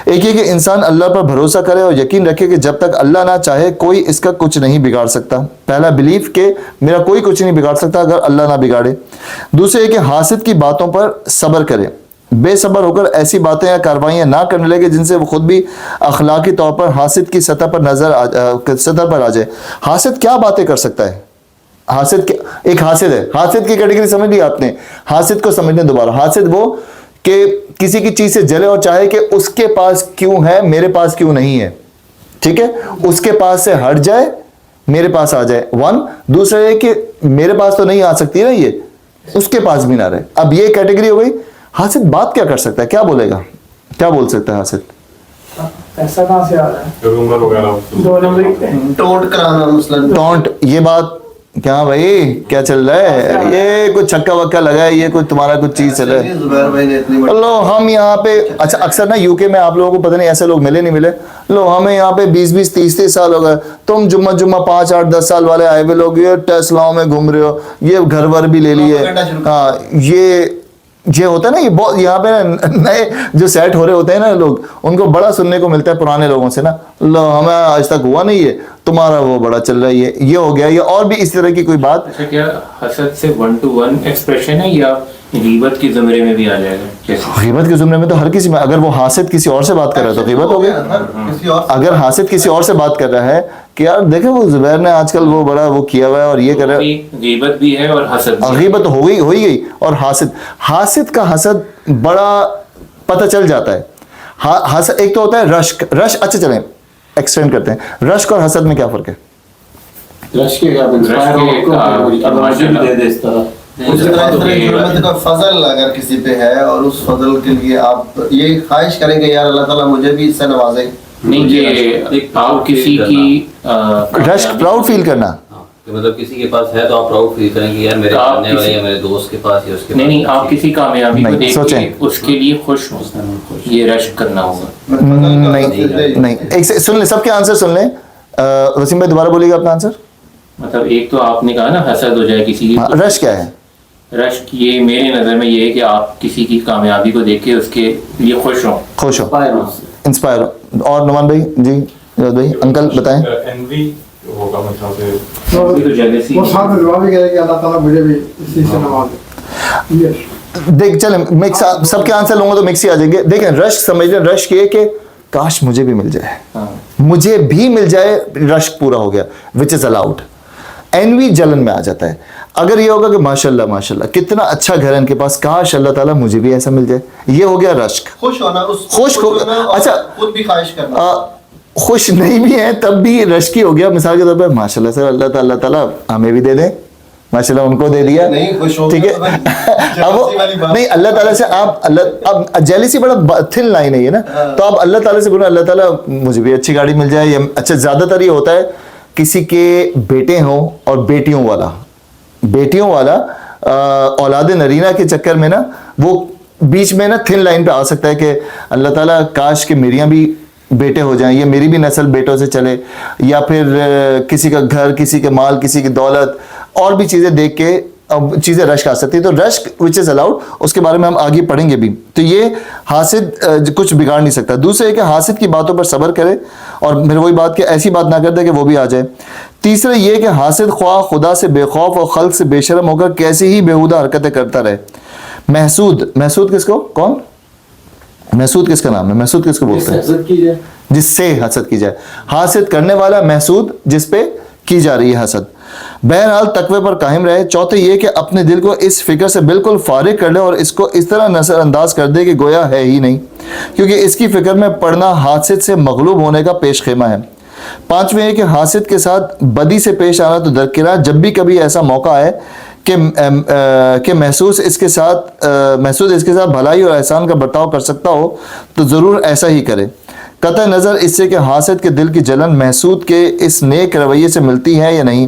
ایک یہ کہ انسان اللہ پر بھروسہ کرے اور یقین رکھے کہ جب تک اللہ نہ چاہے کوئی اس کا کچھ نہیں بگاڑ سکتا. پہلا بلیف کہ میرا کوئی کچھ نہیں بگاڑ سکتا اگر اللہ نہ بگاڑے. دوسرے یہ کہ حاسد کی باتوں پر صبر کرے, بے صبر ہو کر ایسی باتیں یا کاروائیاں نہ کرنے لگے جن سے وہ خود بھی اخلاقی طور پر حاسد کی سطح پر آ جائے. حاسد کیا باتیں کر سکتا ہے؟ حاسد ایک حاسد ہے, حاسد کی کیٹیگری سمجھ لی آپ نے. حاسد کو سمجھنے دوبارہ, حاسد وہ کہ کسی کی چیز سے جلے اور چاہے کہ اس کے پاس کیوں ہے میرے پاس کیوں نہیں ہے. ٹھیک ہے, اس کے پاس سے ہٹ جائے میرے پاس آ جائے. ون. دوسرا یہ کہ میرے پاس تو نہیں آ سکتی نا یہ, اس کے پاس بھی نہ رہے. اب یہ کیٹیگری ہو گئی. حاسد بات کیا کر سکتا ہے, کیا بولے گا, کیا بول سکتا ہے حاسد؟ ایسا کہاں سے آ رہا ہے؟ رومر وغیرہ, 2 نمبر ٹونٹ کرانا مثلاً. ٹونٹ, یہ بات کیا بھائی کیا چل رہا ہے, یہ کوئی چھکا وکا لگا ہے, یہ کوئی تمہارا کچھ چیز چل رہا ہے. زبیر بھائی نے اتنی بڑی لو ہم یہاں پہ, اچھا اکثر نا یو کے میں آپ لوگوں کو پتہ نہیں ایسے لوگ ملے نہیں ملے, لو ہمیں یہاں پہ 20 30 سال ہو گئے, تم جمعہ 5 8 10 سال والے آئے ہوئے لوگ یہ ٹیسلاؤں میں گھوم رہے ہو, یہ گھر ور بھی لے لیے. ہاں یہ ہوتا ہے نا, یہ بہت یہاں پہ نئے جو سیٹ ہو رہے ہوتے ہیں نا لوگ, ان کو بڑا سننے کو ملتا ہے پرانے لوگوں سے نا, لو ہمیں آج تک ہوا نہیں ہے, تمہارا وہ بڑا چل رہا ہے, یہ ہو گیا. یہ اور بھی اس طرح کی کوئی بات. اچھا, کیا حسد سے 1 to 1 ایکسپریشن ہے یا غیبت کی زمرے میں بھی آ جائے گا؟ غیبت کے زمرے میں تو ہر کسی میں, اگر وہ حاسد کسی اور سے بات کر رہا ہے تو غیبت ہو گئی. اگر حاسد کسی اور سے بات کر رہا ہے کہ یار دیکھیں وہ زبیر نے آج کل وہ بڑا وہ کیا ہوا ہے اور یہ کر رہا ہے, غیبت بھی ہے اور حسد بھی. غیبت ہو ہی گئی. اور حاسد کا حسد بڑا پتہ چل جاتا ہے. حسد ایک تو ہوتا ہے رشک. اچھا چلیں ایکسٹینڈ کرتے ہیں, رشک اور حسد میں کیا فرق ہے؟ رش کے دے دے اس طرح کا فضل اگر کسی پہ ہے اور اس فضل کے لیے آپ یہ خواہش کریں کہ یار اللہ تعالیٰ مجھے بھی اس سے نوازے. نہیں, یہ آپ کسی کی رشک پراؤڈ فیل کرنا, مطلب کسی کے پاس ہے تو آپ پراؤڈ فیل کریں کہ یار میرے جاننے والے یا میرے دوست کے پاس یا اس کے پاس. نہیں, آپ کسی کامیابی کو دیکھ کے اس کے لیے خوش ہوں, یہ رشک کرنا ہوگا. نہیں ایک سن لیں, سب کے آنسر سن لیں. وسیم بھائی دوبارہ بولیے گا اپنا آنسر. مطلب ایک تو آپ نے کہا نا حسد ہو جائے کسی کی, رشک کیا ہے؟ رشک یہ میرے نظر میں یہ ہے کہ آپ کسی کی کامیابی کو دیکھ کے اس کے لیے خوش ہو, انسپائر ہو. اور نعمان بھائی, جی بھائی انکل بتائیں. انوی ہوگا مطلب سے تو jealousy وہ ساتھ میں دعا بھی کرے کہ اللہ تعالیٰ مجھے بھی اسی سے نوازے. دیکھ چلیں مکس, سب کے آنسر لوں گا تو مکس ہی آ جائیں گے. دیکھیں رشک سمجھ لیں, رشک یہ کہ کاش مجھے بھی مل جائے, مجھے بھی مل جائے, رشک پورا ہو گیا, وچ از الاؤڈ. اینوی جلن میں آ جاتا ہے. اگر یہ ہوگا کہ ماشاءاللہ کتنا اچھا گھر ہے ان کے پاس, کاش اللہ تعالیٰ مجھے بھی ایسا مل جائے, یہ ہو گیا رشک. خوش ہونا, خوش ہو, اچھا خود بھی خواہش کرنا. خوش نہیں بھی ہیں تب بھی رشکی ہو گیا. مثال کے طور پہ ماشاءاللہ سے اللہ تعالیٰ ہمیں بھی دے دیں, ماشاءاللہ ان کو دے دیا, ٹھیک ہے. اب وہ نہیں, اللہ تعالیٰ سے آپ اب جیلیسی بڑا تھن لائن ہے یہ نا, تو آپ اللہ تعالیٰ سے بولیں اللہ تعالیٰ مجھے بھی اچھی گاڑی مل جائے. یا اچھا زیادہ تر یہ ہوتا ہے کسی کے بیٹے ہوں اور بیٹیوں والا اولاد نرینہ کے چکر میں نا وہ بیچ میں نا تھن لائن پہ آ سکتا ہے کہ اللہ تعالیٰ کاش کہ میریاں بھی بیٹے ہو جائیں, یا میری بھی نسل بیٹوں سے چلے, یا پھر کسی کا گھر, کسی کے مال, کسی کی دولت, اور بھی چیزیں دیکھ کے چیزیں رشک آ سکتی ہے. تو رشک وچ از الاؤڈ, اس کے بارے میں ہم آگے پڑھیں گے بھی. تو یہ حاسد کچھ بگاڑ نہیں سکتا. دوسرے کہ حاسد کی باتوں پر صبر کرے اور پھر وہی بات کہ ایسی بات نہ کر دے کہ وہ بھی آ جائے. تیسرا یہ کہ حاسد خواہ خدا سے بے خوف اور خلق سے بے شرم ہو کر کیسی ہی بیہودہ حرکتیں کرتا رہے. محسود کس کو, کون محسود کس کا نام ہے, محسود کس کو بولتے ہیں؟ جس سے حسد کی جائے. حاسد کرنے والا, محسود جس پہ کی جا رہی ہے حسد. بہرحال تقوی پر قائم رہے. چوتھے یہ کہ اپنے دل کو اس فکر سے بالکل فارغ کر لے اور اس کو اس طرح نظر انداز کر دے کہ گویا ہے ہی نہیں, کیونکہ اس کی فکر میں پڑنا حاسد سے مغلوب ہونے کا پیش خیمہ ہے. پانچویں یہ کہ حاسد کے ساتھ بدی سے پیش آنا تو درکنار, جب بھی کبھی ایسا موقع آئے کہ محسوس اس کے ساتھ بھلائی اور احسان کا برتاؤ کر سکتا ہو تو ضرور ایسا ہی کرے. قطع نظر اس سے کہ حاسد کے دل کی جلن محسود کے اس نیک رویے سے ملتی ہے یا نہیں.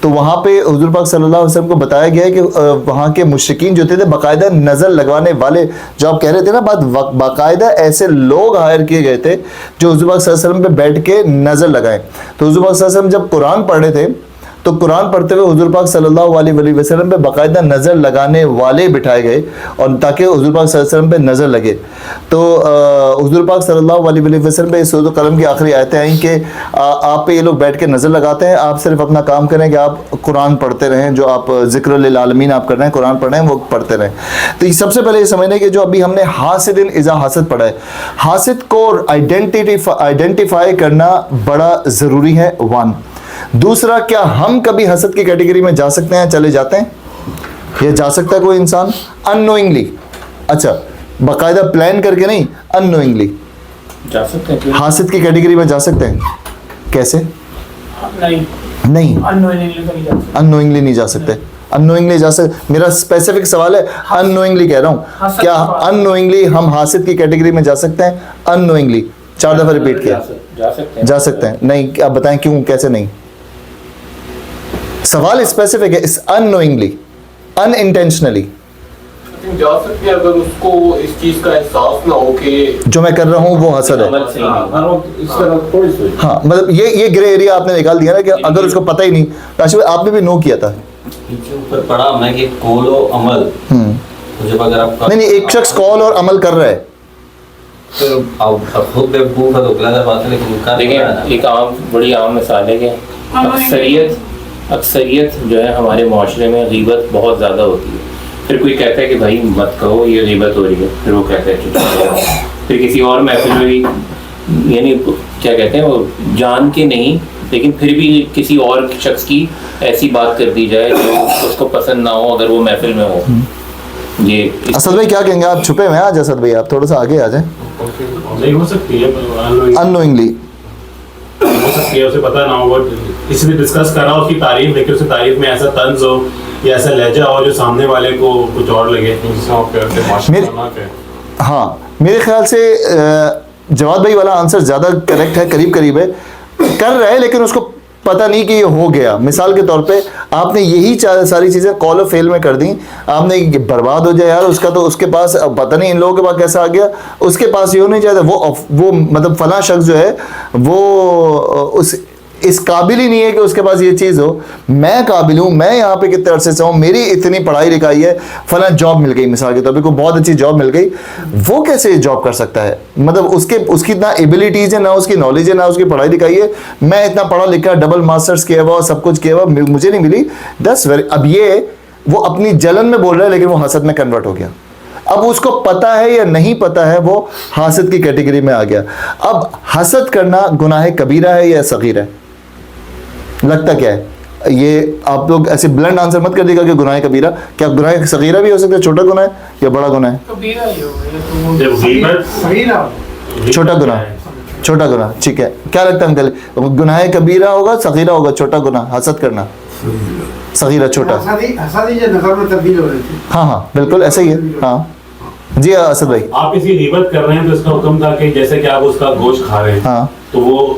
تو وہاں پہ حضور پاک صلی اللہ علیہ وسلم کو بتایا گیا ہے کہ وہاں کے مشرکین جو تھے باقاعدہ نظر لگوانے والے، جو آپ کہہ رہے تھے نا بات، باقاعدہ ایسے لوگ ہائر کیے گئے تھے جو حضور پاک صلی اللہ علیہ وسلم پہ بیٹھ کے نظر لگائیں. تو حضور پاک صلی اللہ علیہ وسلم جب قرآن پڑھ رہے تھے تو قرآن پڑھتے ہوئے حضور پاک صلی اللہ علیہ وسلم پہ باقاعدہ نظر لگانے والے بٹھائے گئے، اور تاکہ حضور پاک صلی اللہ علیہ وسلم پہ نظر لگے. تو حضور پاک صلی اللہ علیہ وسلم پہ سورۃ القلم کی آخری آیتیں آئیں کہ آپ پہ یہ لوگ بیٹھ کے نظر لگاتے ہیں، آپ صرف اپنا کام کریں کہ آپ قرآن پڑھتے رہیں، جو آپ ذکر للعالمین آپ کر رہے ہیں، قرآن پڑھ رہے ہیں، وہ پڑھتے رہیں. تو یہ سب سے پہلے یہ سمجھنے کہ جو ابھی ہم نے حاسد اذا حسد پڑھا ہے، حاسد کو آئیڈینٹیفائی کرنا بڑا ضروری ہے. 1. دوسرا، کیا ہم کبھی حسد کی کیٹیگری میں جا سکتے ہیں، چلے جاتے ہیں؟ یہ جا سکتا ہے کوئی انسان اننوئنگلی؟ اچھا، باقاعدہ پلان کر کے نہیں، اننوئنگلی جا سکتے ہیں. حاسد کی کیٹیگری میں جا سکتے ہیں؟ کیسے؟ نہیں، اننوئنگلی نہیں جا سکتے. اننوئنگلی جا سکتے؟ میرا اسپیسیفک سوال ہے، اننوئنگلی کہہ رہا ہوں، کیا اننوئنگلی ہم حاسد کی کیٹیگری میں جا سکتے ہیں؟ اننوئنگلی 4 دفعہ ریپیٹ کیا. جا سکتے ہیں. نہیں، آپ بتائیں کیوں، کیسے نہیں؟ سوال اسپیسیفک ہے. اس اننوئنگلی، ان انٹینشنلی جا سکتے ہیں اگر اس کو اس چیز کا احساس نہ ہو کہ جو میں کر رہا ہوں وہ حسد ہے. ہاں، مطلب یہ گرے ایریا آپ نے نکال دیا نا کہ اگر اس کو پتہ ہی نہیں. راشد بھائی آپ نے بھی نو کیا تھا. اوپر پڑھا میں کہ قول و عمل، جب اگر آپ نہیں، ایک شخص قول اور عمل کر رہا ہے، خود بیوقوف ہے تو غلط بات ہے، لیکن دیکھیں ایک بڑی عام مثال ہے کہ اکثریت جو ہے ہمارے معاشرے میں غیبت بہت زیادہ ہوتی ہے. پھر کوئی کہتا ہے کہ بھائی مت کہو یہ غیبت ہو رہی ہے، پھر وہ کہتا ہے پھر کسی اور محفل میں بھی، یعنی کیا کہتے ہیں، وہ جان کے نہیں لیکن پھر بھی کسی اور شخص کی ایسی بات کر دی جائے جو اس کو پسند نہ ہو اگر وہ محفل میں ہو. یہ اسد بھائی کیا کہیں گے؟ آپ چھپے ہوئے ہیں آج. اسد بھائی آپ تھوڑا سا آگے آ جائیں. نہیں ہو سکتی ہے اننوئنگلی ہو سکتی ہے، اسے پتہ نہ ہو، اس نے ڈسکس کرا اس کی تعریف، لیکن اس تعریف میں ایسا طنز ہو یا ایسا لہجہ ہو جو سامنے والے کو کچھ اور لگے. ہاں، میرے خیال سے جواد بھائی والا آنسر زیادہ کریکٹ ہے، قریب ہے. کر رہا ہے لیکن اس کو پتہ نہیں کہ یہ ہو گیا. مثال کے طور پہ آپ نے یہی ساری چیزیں کال و فیل میں کر دیں، آپ نے برباد ہو جائے یار اس کا، تو اس کے پاس پتہ نہیں ان لوگوں کے پاس کیسا آ گیا، اس کے پاس یہ نہیں چاہتا، وہ مطلب فلاں شخص جو ہے وہ اس قابل ہی نہیں ہے کہ اس کے پاس یہ چیز ہو. میں قابل ہوں، میں یہاں پہ کتنے عرصے سے ہوں، میری اتنی پڑھائی لکھائی ہے، فلاں جاب مل گئی، مثال کے طور پہ کوئی بہت اچھی جاب مل گئی، وہ کیسے جاب کر سکتا ہے؟ مطلب اس کی نہ ایبلٹیز ہے، نہ اس کی نالج ہے، نہ اس کی پڑھائی لکھائی ہے. میں اتنا پڑھا لکھا، ڈبل ماسٹرز کیا ہوا، سب کچھ کیا ہوا، مجھے نہیں ملی. اب یہ وہ اپنی جلن میں بول رہا ہے لیکن وہ حسد میں کنورٹ ہو گیا. اب اس کو پتہ ہے یا نہیں پتہ ہے، وہ حاسد کی کیٹیگری میں آ گیا. اب حسد کرنا گناہ کبیرہ ہے یا صغیرہ ہے؟ لگتا کیا ہے؟ یہ آپ لوگ ایسے بلنڈ آنسر مت کر دیے گا کہ گناہ کبیرہ. کیا گناہ صغیرہ بھی ہو سکتا ہے؟ چھوٹا گناہ ہے یا بڑا گناہ ہے؟ چھوٹا گناہ. ٹھیک ہے، کیا لگتا ہے انکل، گناہ کبیرہ ہوگا صغیرہ ہوگا؟ چھوٹا گناہ حسد کرنا صغیرہ، چھوٹا. ہاں بالکل ایسا ہی ہے. ہاں جی اسد بھائی، آپ کسی غیبت کر رہے ہیں تو اس کا حکم تھا کہ جیسے کہ آپ اس کا گوشت کھا رہے ہیں، ہاں تو وہ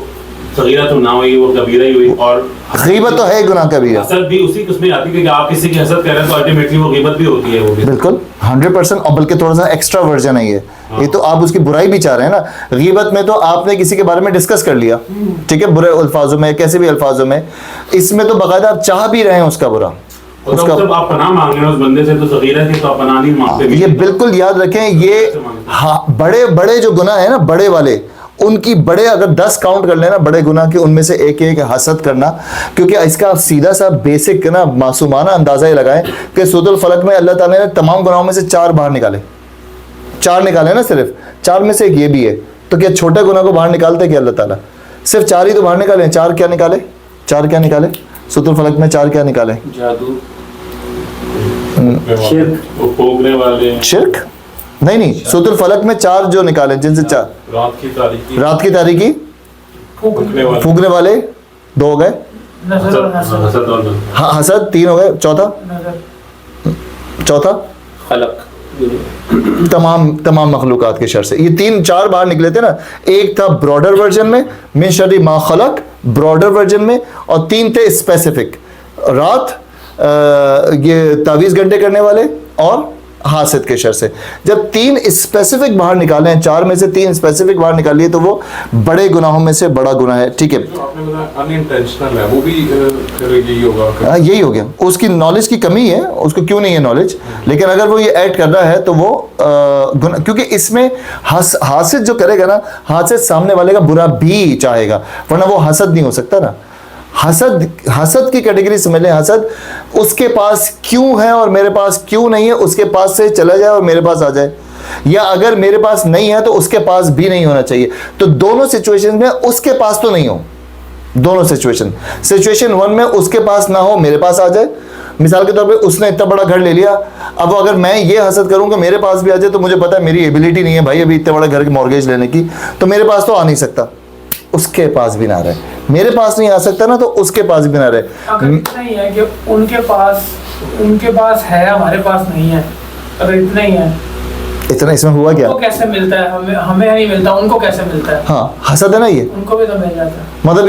صغیرہ تو نہ ہوئی، وہ کبیرہ ہی ہوئی. اور غیبت تو ہے گناہ کبیرہ. حسد بھی اسی قسم میں آتی ہے کہ آپ کسی کی حسد کر رہے ہیں تو الٹیمیٹلی وہ غیبت بھی ہوتی ہے. وہ بھی بالکل 100%، اور بلکہ تھوڑا سا ایکسٹرا ورژن ہے یہ تو آپ اس کی برائی بھی چاہ رہے ہیں نا. غیبت میں تو آپ نے کسی کے بارے میں ڈسکس کر لیا، ٹھیک ہے، برے الفاظوں میں، کیسے بھی الفاظوں میں. اس میں تو باقاعدہ آپ چاہ بھی رہے ہیں اس کا برا. جب آپ پناہ مانگ رہے ہیں اس بندے سے تو صغیرہ کی تو آپ پناہ نہیں مانگتے. یہ بالکل یاد رکھیں، یہ بڑے جو گناہ ہیں نا، بڑے والے، ان کی بڑے اگر 10 کاؤنٹ کر لینا بڑے گناہ کے، ان میں سے ایک حسد کرنا. کیونکہ اس کا سیدھا سا بیسک نا معصومانہ اندازہ ہی لگائیں کہ سورۃ الفلق میں اللہ تعالیٰ نے تمام گناہوں میں سے 4 باہر نکالے. 4 نکالے نا، صرف 4 میں سے ایک یہ بھی ہے. تو کیا چھوٹے گناہ کو باہر نکالتے کہ اللہ تعالیٰ؟ صرف 4 ہی تو باہر نکالے. 4 کیا نکالے؟ 4 کیا نکالے سورۃ الفلق میں؟ 4 کیا نکالے؟ جادو، شرک نہیں، سورۃ الفلق میں 4 جو نکالے، جن سے 4 رات کی تاریکی، پھونکنے والے 2 ہو گئے، ہاں حسد 3 ہو گئے، چوتھا خلق، تمام مخلوقات کے شر سے. یہ 3-4 باہر نکلے تھے نا. ایک تھا براڈر ورژن میں من شر ما خلق، براڈر ورژن میں، اور 3 تھے اسپیسیفک. رات یہ تعویذ گنڈے کرنے والے اور حاسد کے شر سے. جب 3 اسپیسیفک باہر نکالے ہیں, 4 میں سے 3 اسپیسیفک باہر نکالیے تو وہ بڑے گناہوں میں سے بڑا گناہ ہے. ٹھیک ہے, یہی ہو گیا, اس کی نالج کی کمی ہے, اس کو کیوں نہیں ہے نالج, لیکن اگر وہ یہ ایڈ کر رہا ہے تو وہ کیونکہ اس میں حاسد جو کرے گا نا, حاسد سامنے والے کا برا بھی چاہے گا, ورنہ وہ حسد نہیں ہو سکتا نا. حسد کی کیٹیگری سمجھ لیں, حسد اس کے پاس کیوں ہے اور میرے پاس کیوں نہیں ہے, اس کے پاس سے چلا جائے اور میرے پاس آ جائے, یا اگر میرے پاس نہیں ہے تو اس کے پاس بھی نہیں ہونا چاہیے. تو دونوں سچویشن میں اس کے پاس تو نہیں ہو, دونوں سچویشن 1 میں اس کے پاس نہ ہو, میرے پاس آ جائے. مثال کے طور پہ اس نے اتنا بڑا گھر لے لیا, اب اگر میں یہ حسد کروں کہ میرے پاس بھی آ جائے, تو مجھے پتا ہے میری ایبلٹی نہیں ہے بھائی ابھی اتنے بڑا گھر کی مورگیج لینے کی, تو میرے پاس تو آ نہیں سکتا, اس کے پاس بھی نہ رہے. میرے پاس نہیں آ سکتا نا, تو اس کے پاس بھی نہ رہے. اگر اتنا ہی ہے کہ ان کے پاس ہے, ہمارے پاس نہیں ہے, اگر اتنا ہی ہے, اتنا اس میں ہوا کیا, ان کو کیسے ملتا ہے, ہمیں نہیں ملتا, ان کو کیسے ملتا ہے؟ ہاں حسد ہے نا, یہ ان کو بھی تو مل جاتا ہے, مطلب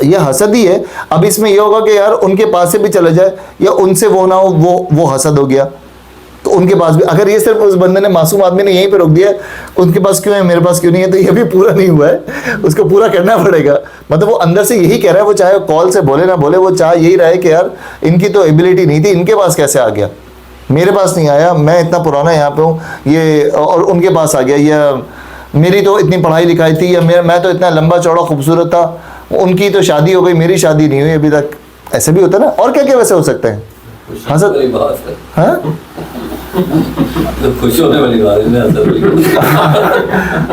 یہ حسد ہی ہے. اب اس میں یہ ہوگا کہ یار ان کے پاس سے بھی چلا جائے, یا ان سے وہ نہ ہو, وہ حسد ہو گیا, تو ان کے پاس بھی. اگر یہ صرف اس بندے نے, معصوم آدمی نے یہیں پہ روک دیا, ان کے پاس کیوں ہے میرے پاس کیوں نہیں ہے, تو یہ بھی پورا نہیں ہوا ہے, اس کو پورا کرنا پڑے گا. مطلب وہ اندر سے یہی کہہ رہا ہے, وہ چاہے کال سے بولے نہ بولے, وہ چاہے یہی رہا ہے کہ یار ان کی تو ایبلٹی نہیں تھی, ان کے پاس کیسے آ گیا, میرے پاس نہیں آیا, میں اتنا پرانا یہاں پہ ہوں, یہ اور ان کے پاس آ گیا, یا میری تو اتنی پڑھائی لکھائی تھی, یا میں تو اتنا لمبا چوڑا خوبصورت تھا, ان کی تو شادی ہو گئی, میری شادی نہیں ہوئی ابھی تک. ایسے بھی ہوتا ہے نا. اور کیا کیا ویسے ہو سکتے ہیں حسد, ہاں خوش ہونے والی بات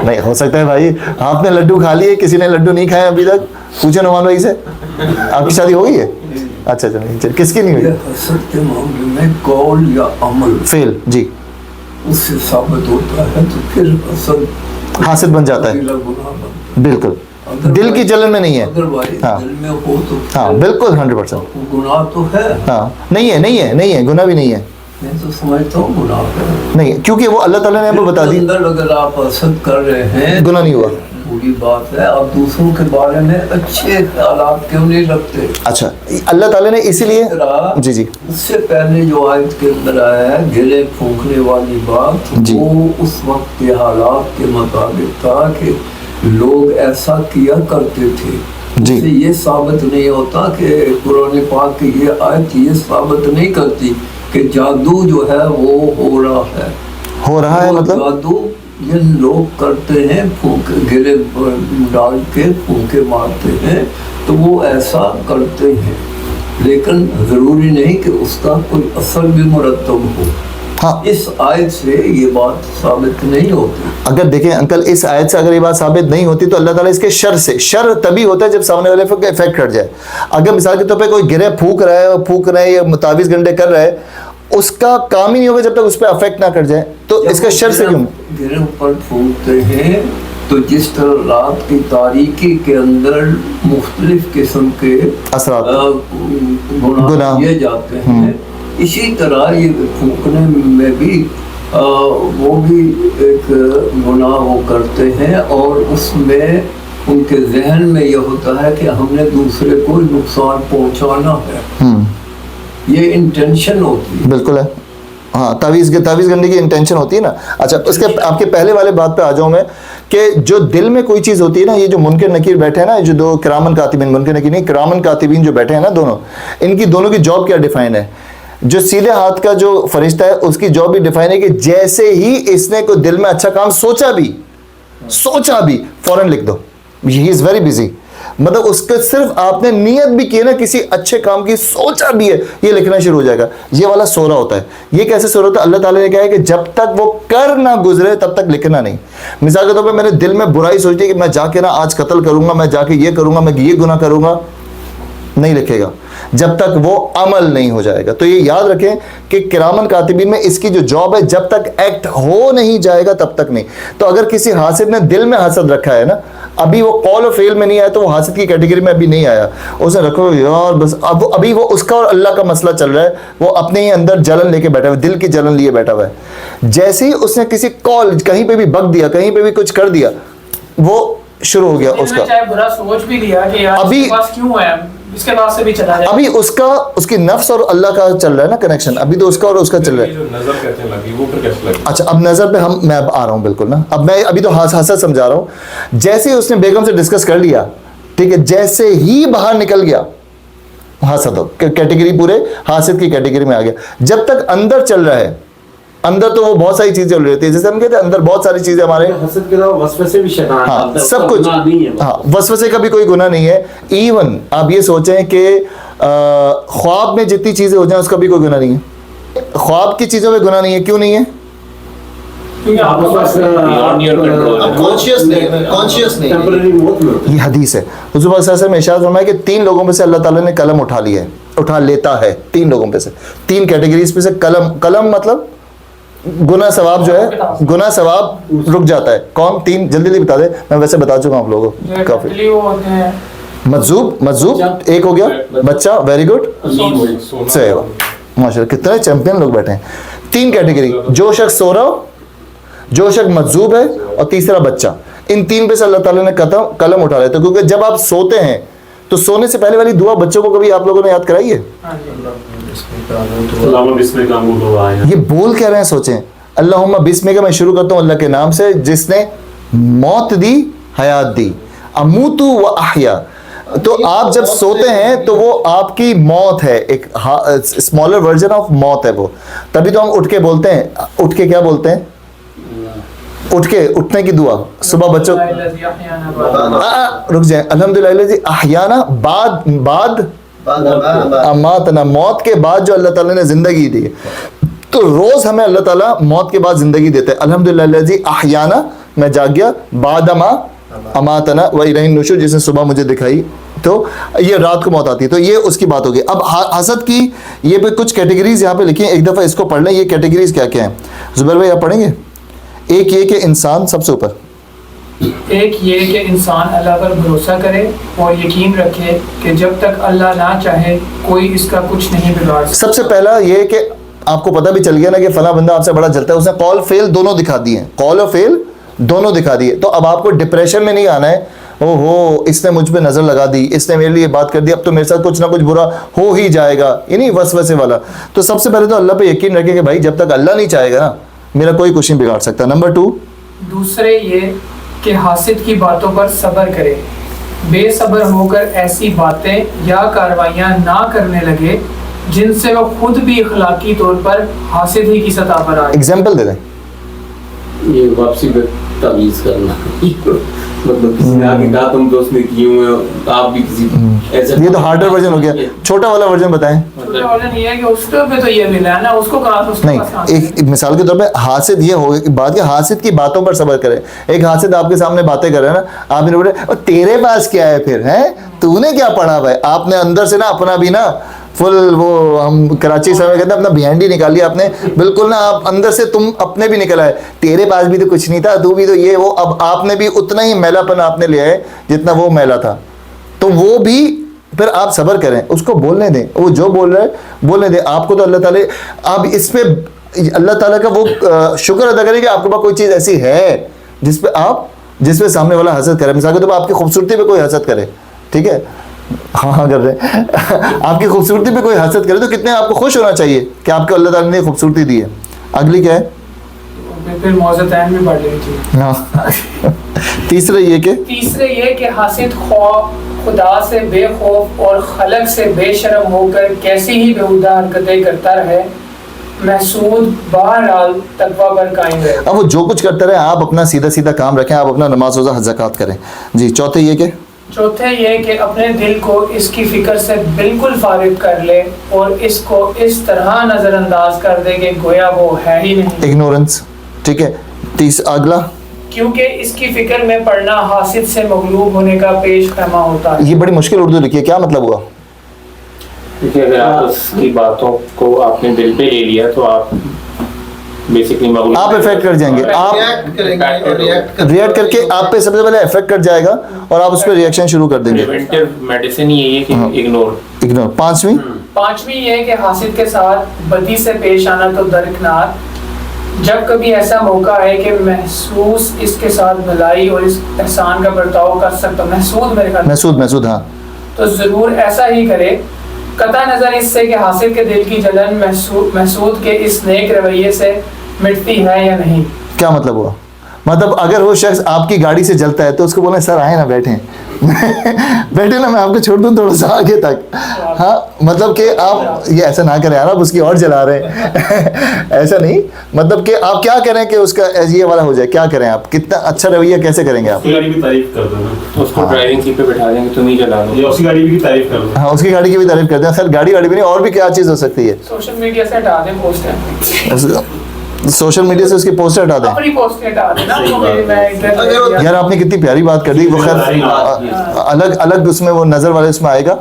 نہیں ہو سکتا ہے بھائی, آپ نے لڈو کھا لیے, کسی نے لڈو نہیں کھائے ابھی تک, پوچھے نعمان بھائی سے, آپ کی شادی ہو گئی ہے؟ اچھا اچھا, کس کی نہیں ہوئی؟ حسد کے معاملے میں قول یا عمل فیل, جی, اس سے ثابت ہوتا ہے, تو پھر حسد حاسد بن جاتا ہے. بالکل, دل کی جلن میں نہیں ہے. ہاں دل میں ہو تو ہاں بالکل 100%. گناہ تو ہے, ہاں نہیں ہے, گناہ بھی نہیں ہے. میں تو سمجھتا ہوں گناہ ہے نہیں, کیونکہ وہ اللہ تعالیٰ نے ہمیں بتا دی, اندر اگر آپ حسد کر رہے ہیں گناہ نہیں ہوا. بری بات ہے. آپ دوسروں کے بارے میں اچھے خیالات کیوں نہیں رکھتے؟ اچھا, اللہ تعالیٰ نے اسی لیے, جی اس سے پہلے جو آیت کے اندر آیا ہے گلے پھونکنے والی بات, وہ اس وقت کے حالات کے مطابق تھا کہ لوگ ایسا کیا کرتے تھے. اس سے یہ ثابت نہیں ہوتا کہ قرآن پاک کی یہ آیت یہ ثابت نہیں کرتی کہ جادو جو ہے وہ ہو رہا ہے. مطلب جادو یہ لوگ کرتے ہیں, گلے ڈال کے پھونکے مارتے ہیں, تو وہ ایسا کرتے ہیں, لیکن ضروری نہیں کہ اس کا کوئی اثر بھی مرتب ہو. ہاں, اس آیت سے یہ بات ثابت نہیں ہوتی. اگر دیکھیں انکل, اس آیت سے اگر یہ بات ثابت نہیں ہوتی تو اللہ تعالیٰ اس کے شر سے, شر تبھی ہوتا ہے جب سامنے والے کا افیکٹ ہٹ جائے. اگر مثال کے طور پہ کوئی گرے پھونک رہا ہے یا تعویذ گنڈے کر رہا ہے, اس کا کام ہی نہیں ہوگا جب تک اس پہ افیکٹ نہ کر جائے, تو اس کا شر سے کیوں گرے پر پھونکتے ہیں, تو جس طرح رات کی تاریکی کے اندر مختلف قسم کے اثرات گناہ کیے جاتے ہیں, اسی طرح یہ پھونکنے میں بھی وہ بھی ایک گناہ وہ کرتے ہیں, اور اس میں ان کے ذہن میں یہ ہوتا ہے کہ ہم نے دوسرے کو نقصان پہنچانا ہے. یہ انٹینشن ہوتی ہے. بالکل ہے, ہاں, تعویذ گنڈی کی انٹینشن ہوتی ہے نا. اچھا, اس کے آپ کے پہلے والے بات پہ آ جاؤں میں کہ جو دل میں کوئی چیز ہوتی ہے نا, یہ جو منکر نکیر بیٹھے ہیں نا, جو دو کرامن کاتبین, منکر نکیر نہیں, کرامن کاتبین جو بیٹھے ہیں نا دونوں, ان کی دونوں کی جاب کیا ڈیفائن ہے؟ جو سیدھے ہاتھ کا جو فرشتہ ہے اس کی جاب بھی ڈیفائن ہے کہ جیسے ہی اس نے کوئی دل میں اچھا کام سوچا بھی فوراً لکھ دو. ہی از ویری بزی. مطلب اس کا صرف آپ نے نیت بھی کی نا کسی اچھے کام کی, سوچا بھی ہے, یہ لکھنا شروع ہو جائے گا. یہ والا سورہ ہوتا ہے. یہ کیسے سورہ ہوتا ہے؟ اللہ تعالیٰ نے کہا ہے کہ جب تک وہ کر نہ گزرے تب تک لکھنا نہیں. مثال کے طور پہ میں نے دل میں برائی سوچی کہ میں جا کے نا آج قتل کروں گا, میں جا کے یہ کروں گا, میں یہ گناہ کروں گا, نہیں لکھے گا جب تک وہ عمل نہیں ہو جائے گا. تو یہ یاد رکھیں کہ کرامن کاتبین میں اس کی جو جاب ہے, جب تک ایکٹ ہو نہیں جائے گا تب تک نہیں. تو اگر کسی حاسد نے دل میں حسد رکھا ہے نا, ابھی وہ قول و فعل میں نہیں آیا, تو وہ حاسد کی کیٹیگری میں ابھی نہیں آیا. اس نے رکھو یار بس, ابھی وہ اس کا اور اللہ کا مسئلہ چل رہا ہے, وہ اپنے ہی اندر جلن لے کے بیٹھا ہوا ہے, دل کی جلن لیے بیٹھا ہوا ہے. جیسے ہی اس نے کسی کال کہیں پہ بھی بک دیا, کہیں پہ بھی کچھ کر دیا, وہ شروع ہو گیا اس کا. چاہے برا سوچ بھی لیا کہ یار اس کے پاس کیوں ہے, اس کے بعد سے بھی چلا جائے. ابھی اس کی نفس اور اللہ کا چل رہا ہے نا کنیکشن, ابھی تو اس کا اور اس کا چل رہا ہے. نظر کہتے ہیں لگی وہ پھر کیسے لگی؟ اچھا اب نظر پہ میں اب آ رہا ہوں بالکل نا. اب میں ابھی تو حسد سمجھا رہا ہوں. جیسے ہی اس نے بیگم سے ڈسکس کر لیا, ٹھیک ہے, جیسے ہی باہر نکل گیا حسد کیٹیگری, پورے حاسد کی کیٹیگری میں آ گیا. جب تک اندر چل رہا ہے, اندر تو وہ بہت ساری چیزیں چل رہی ہوتی ہے, جیسے ہم کہتے ہیں اندر بہت ساری چیزیں ہمارے حسد کے علاوہ وسوسے بھی شیطان ڈالتا ہے, سب کچھ. ہاں, وسوسے کا بھی کوئی گناہ نہیں ہے. ایون آپ یہ سوچیں کہ خواب میں جتنی چیزیں ہو جائیں اس کا بھی کوئی گناہ نہیں ہے. خواب کی چیزوں میں گناہ نہیں ہے. کیوں نہیں ہے؟ یہ حدیث ہے. حضور پاک صلی اللہ علیہ وسلم نے ارشاد فرمایا کہ 3 لوگوں میں سے اللہ تعالیٰ نے قلم اٹھا لیا ہے, اٹھا لیتا ہے. 3 لوگوں میں سے, 3 کیٹیگریز میں سے قلم مطلب گناہ ثواب جو ہے, گناہ ثواب رک جاتا ہے. کون 3؟ جلدی بتا دیں, میں ویسے بتا چکا ہوں آپ لوگوں کو کافی. مجذوب ایک ہو گیا, بچہ, ویری گڈ, صحیح بات, ماشاءاللہ کتنے چیمپئن لوگ بیٹھے ہیں. 3 کیٹیگری, جو شخص سو رہا ہو, جو شخص مجذوب ہے, اور تیسرا بچہ. ان 3 پہ سے اللہ تعالیٰ نے قلم اٹھا لیتا ہے. کیونکہ جب آپ سوتے ہیں تو سونے سے پہلے والی دعا بچوں کو کبھی آپ لوگوں نے یاد کرائی ہے؟ یہ بول کہہ رہے ہیں, سوچیں. اللہم بسمک, میں شروع کرتا ہوں اللہ کے نام سے جس نے موت دی, حیات دی. اموت و احیا, تو آپ جب سوتے ہیں تو وہ آپ کی موت ہے, ایک اسمالر ورژن آف موت ہے وہ. تبھی تو ہم اٹھ کے بولتے ہیں, اٹھ کے کیا بولتے ہیں, اٹھ کے اٹھنے کی دعا صبح بچوں. رک جائیں, الحمدللہ احیانا, بعد اماتنا, موت کے بعد جو اللہ تعالیٰ نے زندگی دی ہے, تو روز ہمیں اللہ تعالیٰ موت کے بعد زندگی دیتے ہیں. الحمدللہ احیانا, میں جاگ گیا, بعد اماتنا و الیہ النشور, جس نے صبح مجھے دکھائی, تو یہ رات کو موت آتی ہے. تو یہ اس کی بات ہوگی. اب حسد کی یہ بھی کچھ کیٹیگریز یہاں پہ لکھی ہیں, ایک دفعہ اس کو پڑھ لیں. یہ کیٹیگریز کیا کیا ہیں زبیر بھائی, آپ پڑھیں گے؟ ایک یہ کہ انسان سب سے اوپر, ایک یہ کہ انسان اللہ پر بھروسہ کرے اور یقین رکھے کہ جب تک اللہ نہ چاہے کوئی اس کا کچھ نہیں بگاڑ سکتا. سب سے پہلا یہ کہ آپ کو پتہ بھی چل گیا نا کہ فلاں بندہ آپ سے بڑا جلتا ہے, اس نے قول فیل دونوں دکھا دیے, قول اور فیل دونوں دکھا دیے. تو اب آپ کو ڈپریشن میں نہیں آنا ہے, او ہو اس نے مجھ پہ نظر لگا دی, اس نے میرے لیے بات کر دی, اب تو میرے ساتھ کچھ نہ کچھ برا ہو ہی جائے گا, یہ نہیں وسوسے والا. تو سب سے پہلے تو اللہ پہ یقین رکھے کہ بھائی جب تک اللہ نہیں چاہے گا نا, میرا کوئی کچھ نہیں بگاڑ سکتا. نمبر 2, دوسرے یہ کہ حاسد کی باتوں پر صبر کرے, بے صبر ہو کر ایسی باتیں یا کاروائیاں نہ کرنے لگے جن سے وہ خود بھی اخلاقی طور پر حاسد ہی کی سطح پر آئے. ایگزامپل دے دیں. یہ واپسی پہ تعویذ کرنا, مطلب کسی نے آگے کہا تم دوست نے کی ہوئے, آپ بھی کسی ایسا. یہ تو ہارڈر ورژن ہو گیا. چھوٹا والا ورژن بتائیں. یہ ہے کہ اس پہ تو یہ ملا ہے نا, اس کو کہا نہیں, ایک مثال کے طور پہ حاسد یہ ہو بات کہ حاسد کی باتوں پر صبر کرے. ایک حاسد آپ کے سامنے باتیں کر رہے ہیں نا, آپ نے بولے اور تیرے پاس کیا ہے پھر, ہے تو نے کیا پڑھا بھائی. آپ نے اندر سے نا اپنا بھی نا فل, وہ ہم کراچی سے کہتے ہیں اپنا بھینڈی نکالی آپ نے, بالکل نا آپ اندر سے تم اپنے بھی نکل آئے, تیرے پاس بھی تو کچھ نہیں تھا, تو بھی تو یہ وہ. اب آپ نے بھی اتنا ہی میلا پن آپ نے لیا ہے جتنا وہ میلا تھا. تو وہ بھی پھر آپ صبر کریں, اس کو بولنے دیں, وہ جو بول رہا ہے بولنے دیں. آپ کو تو اللہ تعالیٰ, آپ اس پہ اللہ تعالیٰ کا وہ شکر ادا کریں کہ آپ کے پاس کوئی چیز ایسی ہے جس پہ سامنے والا حسد کرے. مثال کے طور پہ آپ کی خوبصورتی پہ کوئی حسد کرے, ٹھیک ہے, ہاں کر رہے آپ کی خوبصورتی پہ کوئی حسد کرے تو کتنے آپ کو خوش ہونا چاہیے کہ آپ کو اللہ تعالیٰ نے خوبصورتی دی ہے. اگلی کیا ہے, پھر موزتین بھی بڑھ رہی تھی. تیسرے یہ کہ حاسد خدا سے بے خوف اور خلق سے بے شرم ہو کر کیسی ہی بیہودہ حرکتیں کرتا رہے, محسود بہرحال تقوی پر قائم رہے. اب وہ جو کچھ کرتا رہے, آپ اپنا سیدھا سیدھا کام رکھیں, آپ اپنا نماز روزہ زکوٰۃ کریں. جی چوتھے یہ کہ اپنے دل کو اس کی فکر سے بالکل فارغ کر لے اور اس کو اس طرح نظر انداز کر دے کہ گویا وہ ہے ہی نہیں. اگنورنس, ٹھیک ہے. اگلا, کیونکہ اس کی فکر میں پڑنا حاسد سے مغلوب ہونے کا پیش خیمہ ہوتا ہے. یہ بڑی مشکل اردو لکھی ہے, کیا مطلب ہوا؟ دیکھیے اگر آپ اس کی باتوں کو آپ نے دل پہ لے لیا تو آپ بیسیکلی آپ افیکٹ کر جائیں گے, آپ ریئیکٹ کر کے آپ پہ سب سے پہلے افیکٹ کر جائے گا اور آپ اس پہ ریئیکشن شروع کر دیں گے. پریونٹیو میڈیسن یہی ہے کہ اگنور. پانچویں یہ ہے کہ حاسد کے ساتھ بدی سے پیش آنا تو درکنار, جب کبھی ایسا موقع ہے کہ محسوس اس کے ساتھ بھلائی اور اس احسان کا برتاؤ کر سکتا. محسود میرے خیال محسود, ہاں. تو ضرور ایسا ہی کرے، قطع نظر اس سے کہ حاسد کے دل کی جلن محسود کے اس نیک رویے سے مٹتی ہے یا نہیں۔ کیا مطلب ہوا؟ مطلب اگر وہ شخص آپ کی گاڑی سے جلتا ہے تو اس کو بولیں سر آئے نا بیٹھیں بیٹھے نا، میں آپ کو چھوڑ دوں تھوڑا سا آگے تک. ہاں مطلب کہ آپ یہ ایسا نہ کریں یار، آپ اس کی اور جلا رہے ہیں ایسا نہیں، مطلب کہ آپ کیا کریں کہ اس کا یہ والا ہو جائے، کیا کریں آپ، کتنا اچھا رویہ کیسے کریں گے آپ؟ اس کی گاڑی کی تعریف کر دو نا، اس کو ڈرائیونگ سیٹ پہ بٹھا دیں گے، تم ہی چلا دو، اس کی گاڑی کی تعریف کر دو. ہاں اس کی گاڑی کی بھی تعریف کرتے ہیں. سر گاڑی واڑی بھی نہیں، اور بھی کیا چیز ہو سکتی ہے؟ سوشل میڈیا سے ہٹا دیں پوسٹیں، سوشل میڈیا سے اس کی پوسٹر ہٹا دیں. اپنی پوسٹیں ہٹا دیں نا. یار آپ نے کتنی پیاری بات کر دی. وہ خیر الگ اس میں وہ نظر والے اس میں آئے گا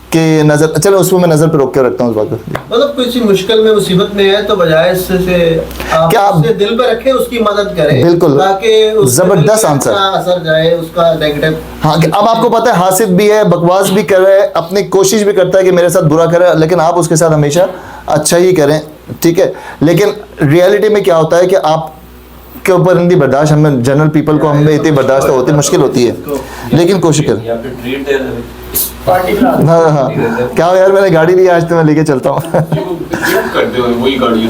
کہ نظر، چلو اس میں نظر پہ روک کے رکھتا ہوں اس بات کو. مطلب کسی مشکل میں مصیبت میں ہے تو بجائے اس سے آپ اسے دل پہ رکھیں، اس کی مدد کریں، بالکل تاکہ زبردست آنسر اثر جائے اس کا نیگیٹو. ہاں اب آپ کو پتہ ہے حاسد بھی ہے، بکواس بھی کر رہا ہے، اپنی کوشش بھی کرتا ہے کہ میرے ساتھ برا کرے، لیکن آپ اس کے ساتھ ہمیشہ اچھا ہی کریں، ٹھیک ہے. لیکن ریئلٹی میں کیا ہوتا ہے کہ آپ کے اوپر اتنی برداشت، ہمیں جنرل پیپل کو ہمیں اتنی برداشت ہوتی مشکل ہوتی ہے، لیکن کوشش کریں. ہاں ہاں کیا یار میں نے گاڑی لی آج تو میں لے کے چلتا ہوں. وہی گاڑی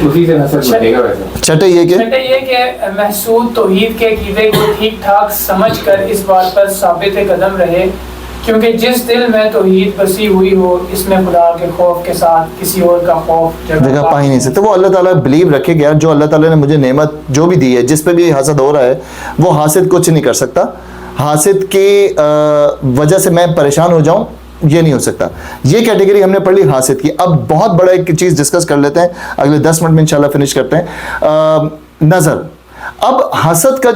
اسی سے نظر بڑھے گا. ویسے چھٹے یہ کہ محسود توحید کے عقیدے کو ٹھیک ٹھاک سمجھ کر اس بات پر ثابت قدم رہے، کیونکہ جس دل میں توحید بسی ہوئی ہو اس میں خدا کے خوف کے ساتھ کسی اور کا خوف جگہ پا ہی نہیں سکتے. وہ اللہ تعالیٰ بلیو رکھے گا، جو اللہ تعالیٰ نے مجھے نعمت جو بھی دی ہے، جس پہ بھی حسد ہو رہا ہے، وہ حاسد کچھ نہیں کر سکتا. حاسد کی وجہ سے میں پریشان ہو جاؤں، یہ نہیں ہو سکتا. یہ کیٹیگری ہم نے پڑھ لی حاسد کی. اب بہت بڑا ایک چیز ڈسکس کر لیتے ہیں، اگلے 10 منٹ میں انشاءاللہ فنش کرتے ہیں. نظر. اب حسد کا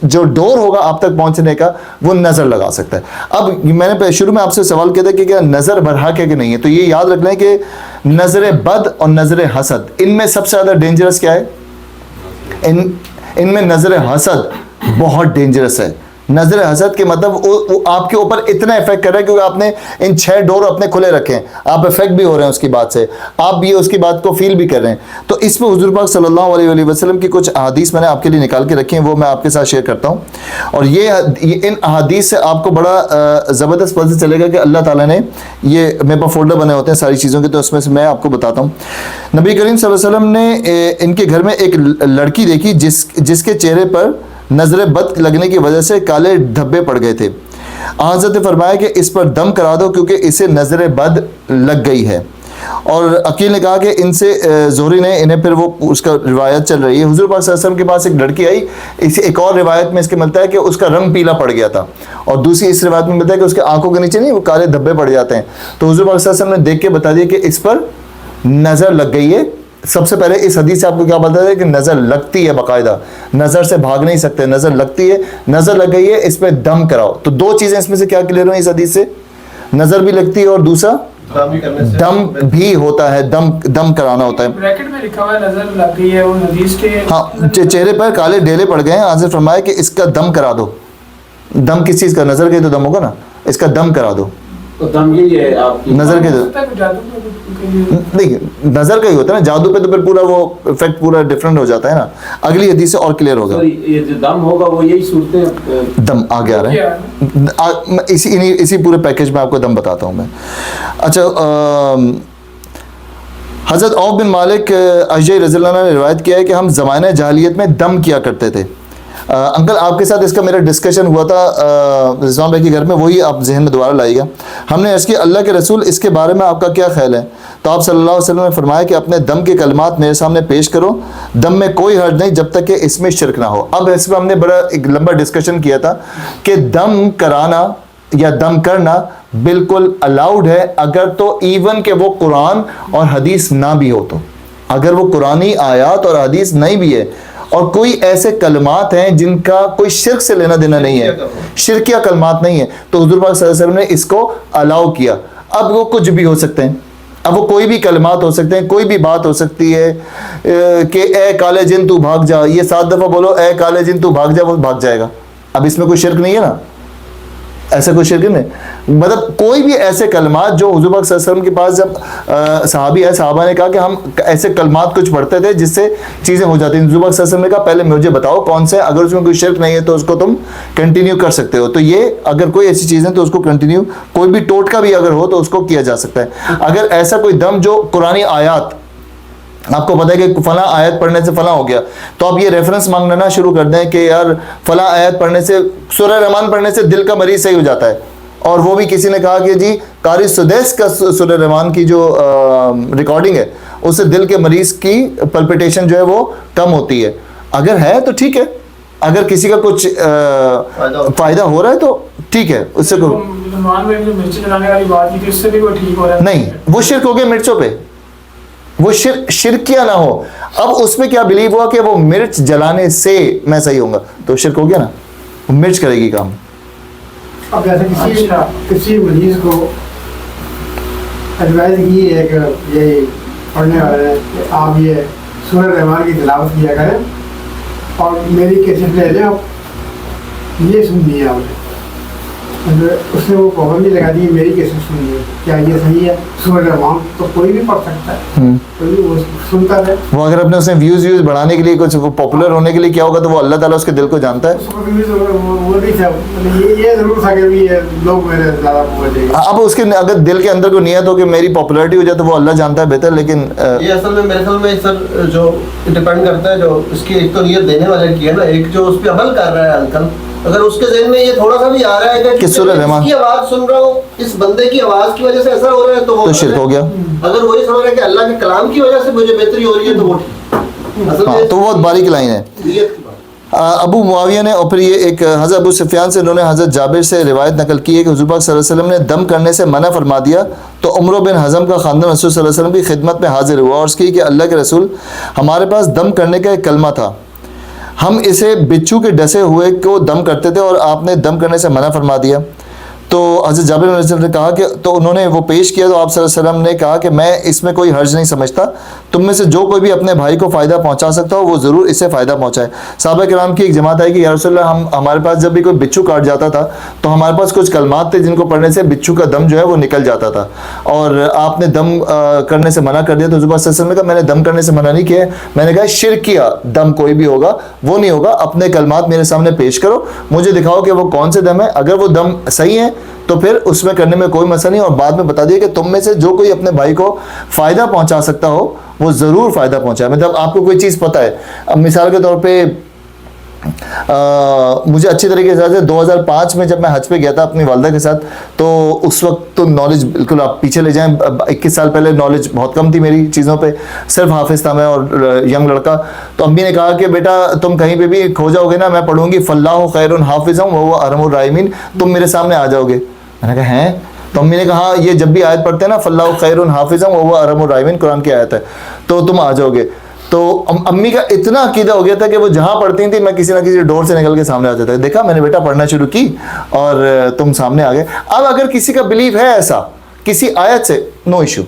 جو ڈور ہوگا آپ تک پہنچنے کا، وہ نظر لگا سکتا ہے. اب میں نے شروع میں آپ سے سوال کیا تھا کہ کیا نظر برحق ہے کہ نہیں ہے، تو یہ یاد رکھ لیں کہ نظر بد اور نظر حسد، ان میں سب سے زیادہ ڈینجرس کیا ہے؟ ان میں نظر حسد بہت ڈینجرس ہے. نظر حسد کے مطلب وہ آپ کے اوپر اتنا افیکٹ کر رہا ہے کیونکہ آپ نے ان 6 ڈور اپنے کھلے رکھے ہیں، آپ افیکٹ بھی ہو رہے ہیں اس کی بات سے، آپ بھی اس کی بات کو فیل بھی کر رہے ہیں. تو اس میں حضور پاک صلی اللہ علیہ وسلم کی کچھ احادیث میں نے آپ کے لیے نکال کے رکھی ہیں، وہ میں آپ کے ساتھ شیئر کرتا ہوں. اور یہ ان احادیث سے آپ کو بڑا زبردست پتہ چلے گا کہ اللہ تعالیٰ نے، یہ میرے پاس فولڈر بنے ہوتے ہیں ساری چیزوں کے، تو اس میں سے میں آپ کو بتاتا ہوں. نبی کریم صلی اللہ علیہ وسلم نے ان کے گھر میں ایک لڑکی دیکھی جس کے چہرے پر نظر بد لگنے کی وجہ سے کالے دھبے پڑ گئے تھے. حضرت نے فرمایا کہ اس پر دم کرا دو کیونکہ اسے نظر بد لگ گئی ہے. اور عقیل نے کہا کہ ان سے زہری نے انہیں، پھر وہ اس کا روایت چل رہی ہے. حضور پاک صلی اللہ علیہ وسلم کے پاس ایک لڑکی آئی، ایک اور روایت میں اس کے ملتا ہے کہ اس کا رنگ پیلا پڑ گیا تھا، اور دوسری اس روایت میں ملتا ہے کہ اس کے آنکھوں کے نیچے نہیں وہ کالے دھبے پڑ جاتے ہیں. تو حضور پاک صلی اللہ علیہ وسلم نے دیکھ کے بتا دیا کہ اس پر نظر لگ گئی ہے. سب سے پہلے اس حدیث سے آپ کو کیا بتا ہے کہ نظر لگتی ہے، باقاعدہ نظر سے بھاگ نہیں سکتے، نظر لگتی ہے، نظر لگ گئی ہے، اس پہ دم کراؤ. تو 2 چیزیں اس میں سے کیا کلیئر ہوئی اس حدیث سے؟ نظر بھی لگتی ہے اور دوسرا دم بھی ہوتا ہے، دم کرانا ہوتا ہے. بریکٹ میں لکھا ہوا ہے نظر لگ گئی ہے، وہ حدیث کے ہاں چہرے پر کالے ڈیلے پڑ گئے ہیں. حضرت فرمایا کہ اس کا دم کرا دو. دم کس چیز کا؟ نظر کے تو دم ہوگا نا، اس کا دم کرا دو. تو دم یہی ہے آپ کی نظر کے نہیں، نظر کا ہی ہوتا ہے نا، جادو پہ تو پھر پورا وہ افیکٹ پورا ڈفرنٹ ہو جاتا ہے نا. اگلی حدیث سے اور کلیئر ہوگا. یہ جو دم ہوگا وہ یہی صورتیں دم آگے آ رہے ہیں، اسی پورے پیکج میں آپ کو دم بتاتا ہوں میں. اچھا حضرت عوف بن مالک اشجعی رضی اللہ عنہ نے روایت کیا ہے کہ ہم زمانہ جاہلیت میں دم کیا کرتے تھے. انکل آپ کے ساتھ اس کا میرا ڈسکشن ہوا تھا رضوان بھائی کے گھر میں، وہی آپ ذہن میں دوبارہ لائیے گا. ہم نے عرض کیا اللہ کے رسول اس کے بارے میں آپ کا کیا خیال ہے؟ تو آپ صلی اللہ علیہ وسلم نے فرمایا کہ اپنے دم کے کلمات میرے سامنے پیش کرو، دم میں کوئی حرج نہیں جب تک کہ اس میں شرک نہ ہو. اب اس میں ہم نے بڑا ایک لمبا ڈسکشن کیا تھا کہ دم کرانا یا دم کرنا بالکل الاؤڈ ہے، اگر تو ایون کہ وہ قرآن اور حدیث نہ بھی ہو. تو اگر وہ قرآنی آیات اور حدیث نہیں بھی ہے اور کوئی ایسے کلمات ہیں جن کا کوئی شرک سے لینا دینا نہیں ہے، شرکیہ کلمات نہیں ہے، تو حضور پاک صلی اللہ علیہ وسلم نے اس کو الاؤ کیا. اب وہ کچھ بھی ہو سکتے ہیں، اب وہ کوئی بھی کلمات ہو سکتے ہیں، کوئی بھی بات ہو سکتی ہے کہ اے کالے جن تو بھاگ جا، یہ 7 دفعہ بولو اے کالے جن تو بھاگ جا، وہ بھاگ جائے گا. اب اس میں کوئی شرک نہیں ہے نا، ایسا کوئی شرک نہیں. مطلب کوئی بھی ایسے کلمات جو حضور پاک صلی اللہ علیہ وسلم کے پاس جب صحابہ نے کہا کہ ہم ایسے کلمات کچھ پڑھتے تھے جس سے چیزیں ہو جاتی ہیں, حضور پاک صلی اللہ علیہ وسلم نے کہا پہلے مجھے بتاؤ کون سے, اگر اس میں کوئی شرک نہیں ہے تو اس کو تم کنٹینیو کر سکتے ہو. تو یہ اگر کوئی ایسی چیز ہے تو اس کو کنٹینیو, کوئی بھی ٹوٹکا بھی اگر ہو تو اس کو کیا جا سکتا ہے. اگر ایسا کوئی دم جو قرآنی آیات, آپ کو پتہ ہے کہ فلاں آیت پڑھنے سے فلاں ہو گیا, تو آپ یہ ریفرنس مانگنا شروع کر دیں کہ یار فلاں آیت پڑھنے سے, سورہ رحمان پڑھنے سے دل کا مریض صحیح ہو جاتا ہے. اور وہ بھی کسی نے کہا کہ جی قاری سدیس کا سورہ رحمان کی جو ریکارڈنگ ہے اس سے دل کے مریض کی پلپیٹیشن جو ہے وہ کم ہوتی ہے. اگر ہے تو ٹھیک ہے, اگر کسی کا کچھ فائدہ ہو رہا ہے تو ٹھیک ہے, اس سے نہیں, وہ شرک ہو گیا مرچوں پہ, وہ شرکیہ نہ ہو. اب اس میں کیا بلیو ہوا کہ وہ مرچ جلانے سے میں صحیح ہوں گا, تو شرک ہو گیا نا, وہ مرچ کرے گی کام. اب جیسے کسی مریض کو ایڈوائز کی ہے کہ یہ پڑھنے والے ہیں کہ آپ یہ سورہ رحمان کی تلاوت کیا کریں اور میری کیسٹ لے لیں, آپ یہ سن لیا آپ نے, اس نے وہ پابندی لگا دی میری کیسٹ سن لی, کیا یہ صحیح ہے؟ سورہ رحمان تو کوئی بھی پڑھ سکتا ہے, کوئی بھی سنتا ہے. وہ اگر اپنے اس نے ویوز بڑھانے کے لیے کچھ پاپولر ہونے کے لیے کیا ہوگا تو وہ اللہ تعالیٰ اس کے دل کو جانتا ہے. وہ نہیں تھا, یہ ضرور تھا کہ لوگ میرے زیادہ پہنچے گا. اب اس کے اگر دل کے اندر کوئی نیت ہو کہ میری پاپولیرٹی ہو جائے تو وہ اللہ جانتا ہے بہتر. لیکن یہ اصل میں میرے خیال میں سر جو ڈپینڈ کرتا ہے جو اس کی ایک تو نیت دینے والے کی ہے نا, ایک جو اس پہ عمل کر رہا ہے انکل, اگر اس کے ذہن میں یہ تھوڑا سا بھی آ رہا ہے کہ اس کی آواز سن رہا ہوں, اس بندے کی آواز کی وجہ سے ایسا ہو رہا ہے تو وہ شرک ہو گیا. اگر وہی سمجھ رہا ہے کہ اللہ کے کلام کی وجہ سے مجھے بہتری ہو رہی ہے تو وہ ٹھیک, تو وہ بہت باریک لائن ہے. ابو معاویہ نے, اور پھر یہ ایک حضرت ابو سفیان سے انہوں نے حضرت جابر سے روایت نقل کی ہے کہ حضور پاک صلی اللہ علیہ وسلم نے دم کرنے سے منع فرما دیا تو عمرو بن حزم کا خاندان رسول صلی اللہ علیہ وسلم کی خدمت میں حاضر ہوا اور اس کی کہ اللہ کے رسول, ہمارے پاس دم کرنے کا ایک کلمہ تھا, ہم اسے بچھو کے ڈسے ہوئے کو دم کرتے تھے اور آپ نے دم کرنے سے منع فرما دیا. تو حضرت جابر بن عبداللہ نے کہا کہ تو انہوں نے وہ پیش کیا تو آپ صلی اللہ علیہ وسلم نے کہا کہ میں اس میں کوئی حرج نہیں سمجھتا, تم میں سے جو کوئی بھی اپنے بھائی کو فائدہ پہنچا سکتا ہو وہ ضرور اسے فائدہ پہنچائے. صحابہ کرام کی ایک جماعت آئی کہ یا رسول اللہ ہمارے پاس جب بھی کوئی بچھو کاٹ جاتا تھا تو ہمارے پاس کچھ کلمات تھے جن کو پڑھنے سے بچھو کا دم جو ہے وہ نکل جاتا تھا, اور آپ نے دم کرنے سے منع کر دیا. تو حضور صلی اللہ علیہ وسلم نے کہا میں نے دم کرنے سے منع نہیں کیا, میں نے کہا شرکیہ دم کوئی بھی ہوگا وہ نہیں ہوگا, اپنے کلمات میرے سامنے پیش کرو, مجھے دکھاؤ کہ وہ کون سے دم ہے, اگر وہ دم صحیح ہے تو پھر اس میں کرنے میں کوئی مسئلہ نہیں. اور بعد میں بتا دیا کہ تم میں سے جو کوئی اپنے بھائی کو فائدہ پہنچا سکتا ہو وہ ضرور فائدہ پہنچائے. مطلب آپ کو کوئی چیز پتہ ہے, اب مثال کے طور پہ مجھے اچھی طریقے سے 2005 میں جب میں حج پہ گیا تھا اپنی والدہ کے ساتھ, تو اس وقت تو نالج بالکل, آپ پیچھے لے جائیں 21 سال پہلے نالج بہت کم تھی میری چیزوں پہ, صرف حافظ تھا میں اور ینگ لڑکا. تو امی نے کہا کہ بیٹا تم کہیں پہ بھی کھو جاؤ گے نا, میں پڑھوں گی فاللہ خیر حافظ وہو ارحم الراحمین, تم میرے سامنے آ جاؤ گے. میں نے کہا ہیں, تو امی نے کہا یہ جب بھی آیت پڑھتے ہیں نا فاللہ خیر حافظ وہو ارحم الراحمین, قرآن کی آیت ہے, تو تم آ جاؤ گے. تو امی کا اتنا عقیدہ ہو گیا تھا کہ وہ جہاں پڑھتی تھی میں کسی نہ کسی ڈور سے نکل کے سامنے آ جاتا تھا, دیکھا میں نے بیٹا پڑھنا شروع کی اور تم سامنے آ گئے. اب اگر کسی کا بلیف ہے ایسا کسی آیت سے, نو ایشو,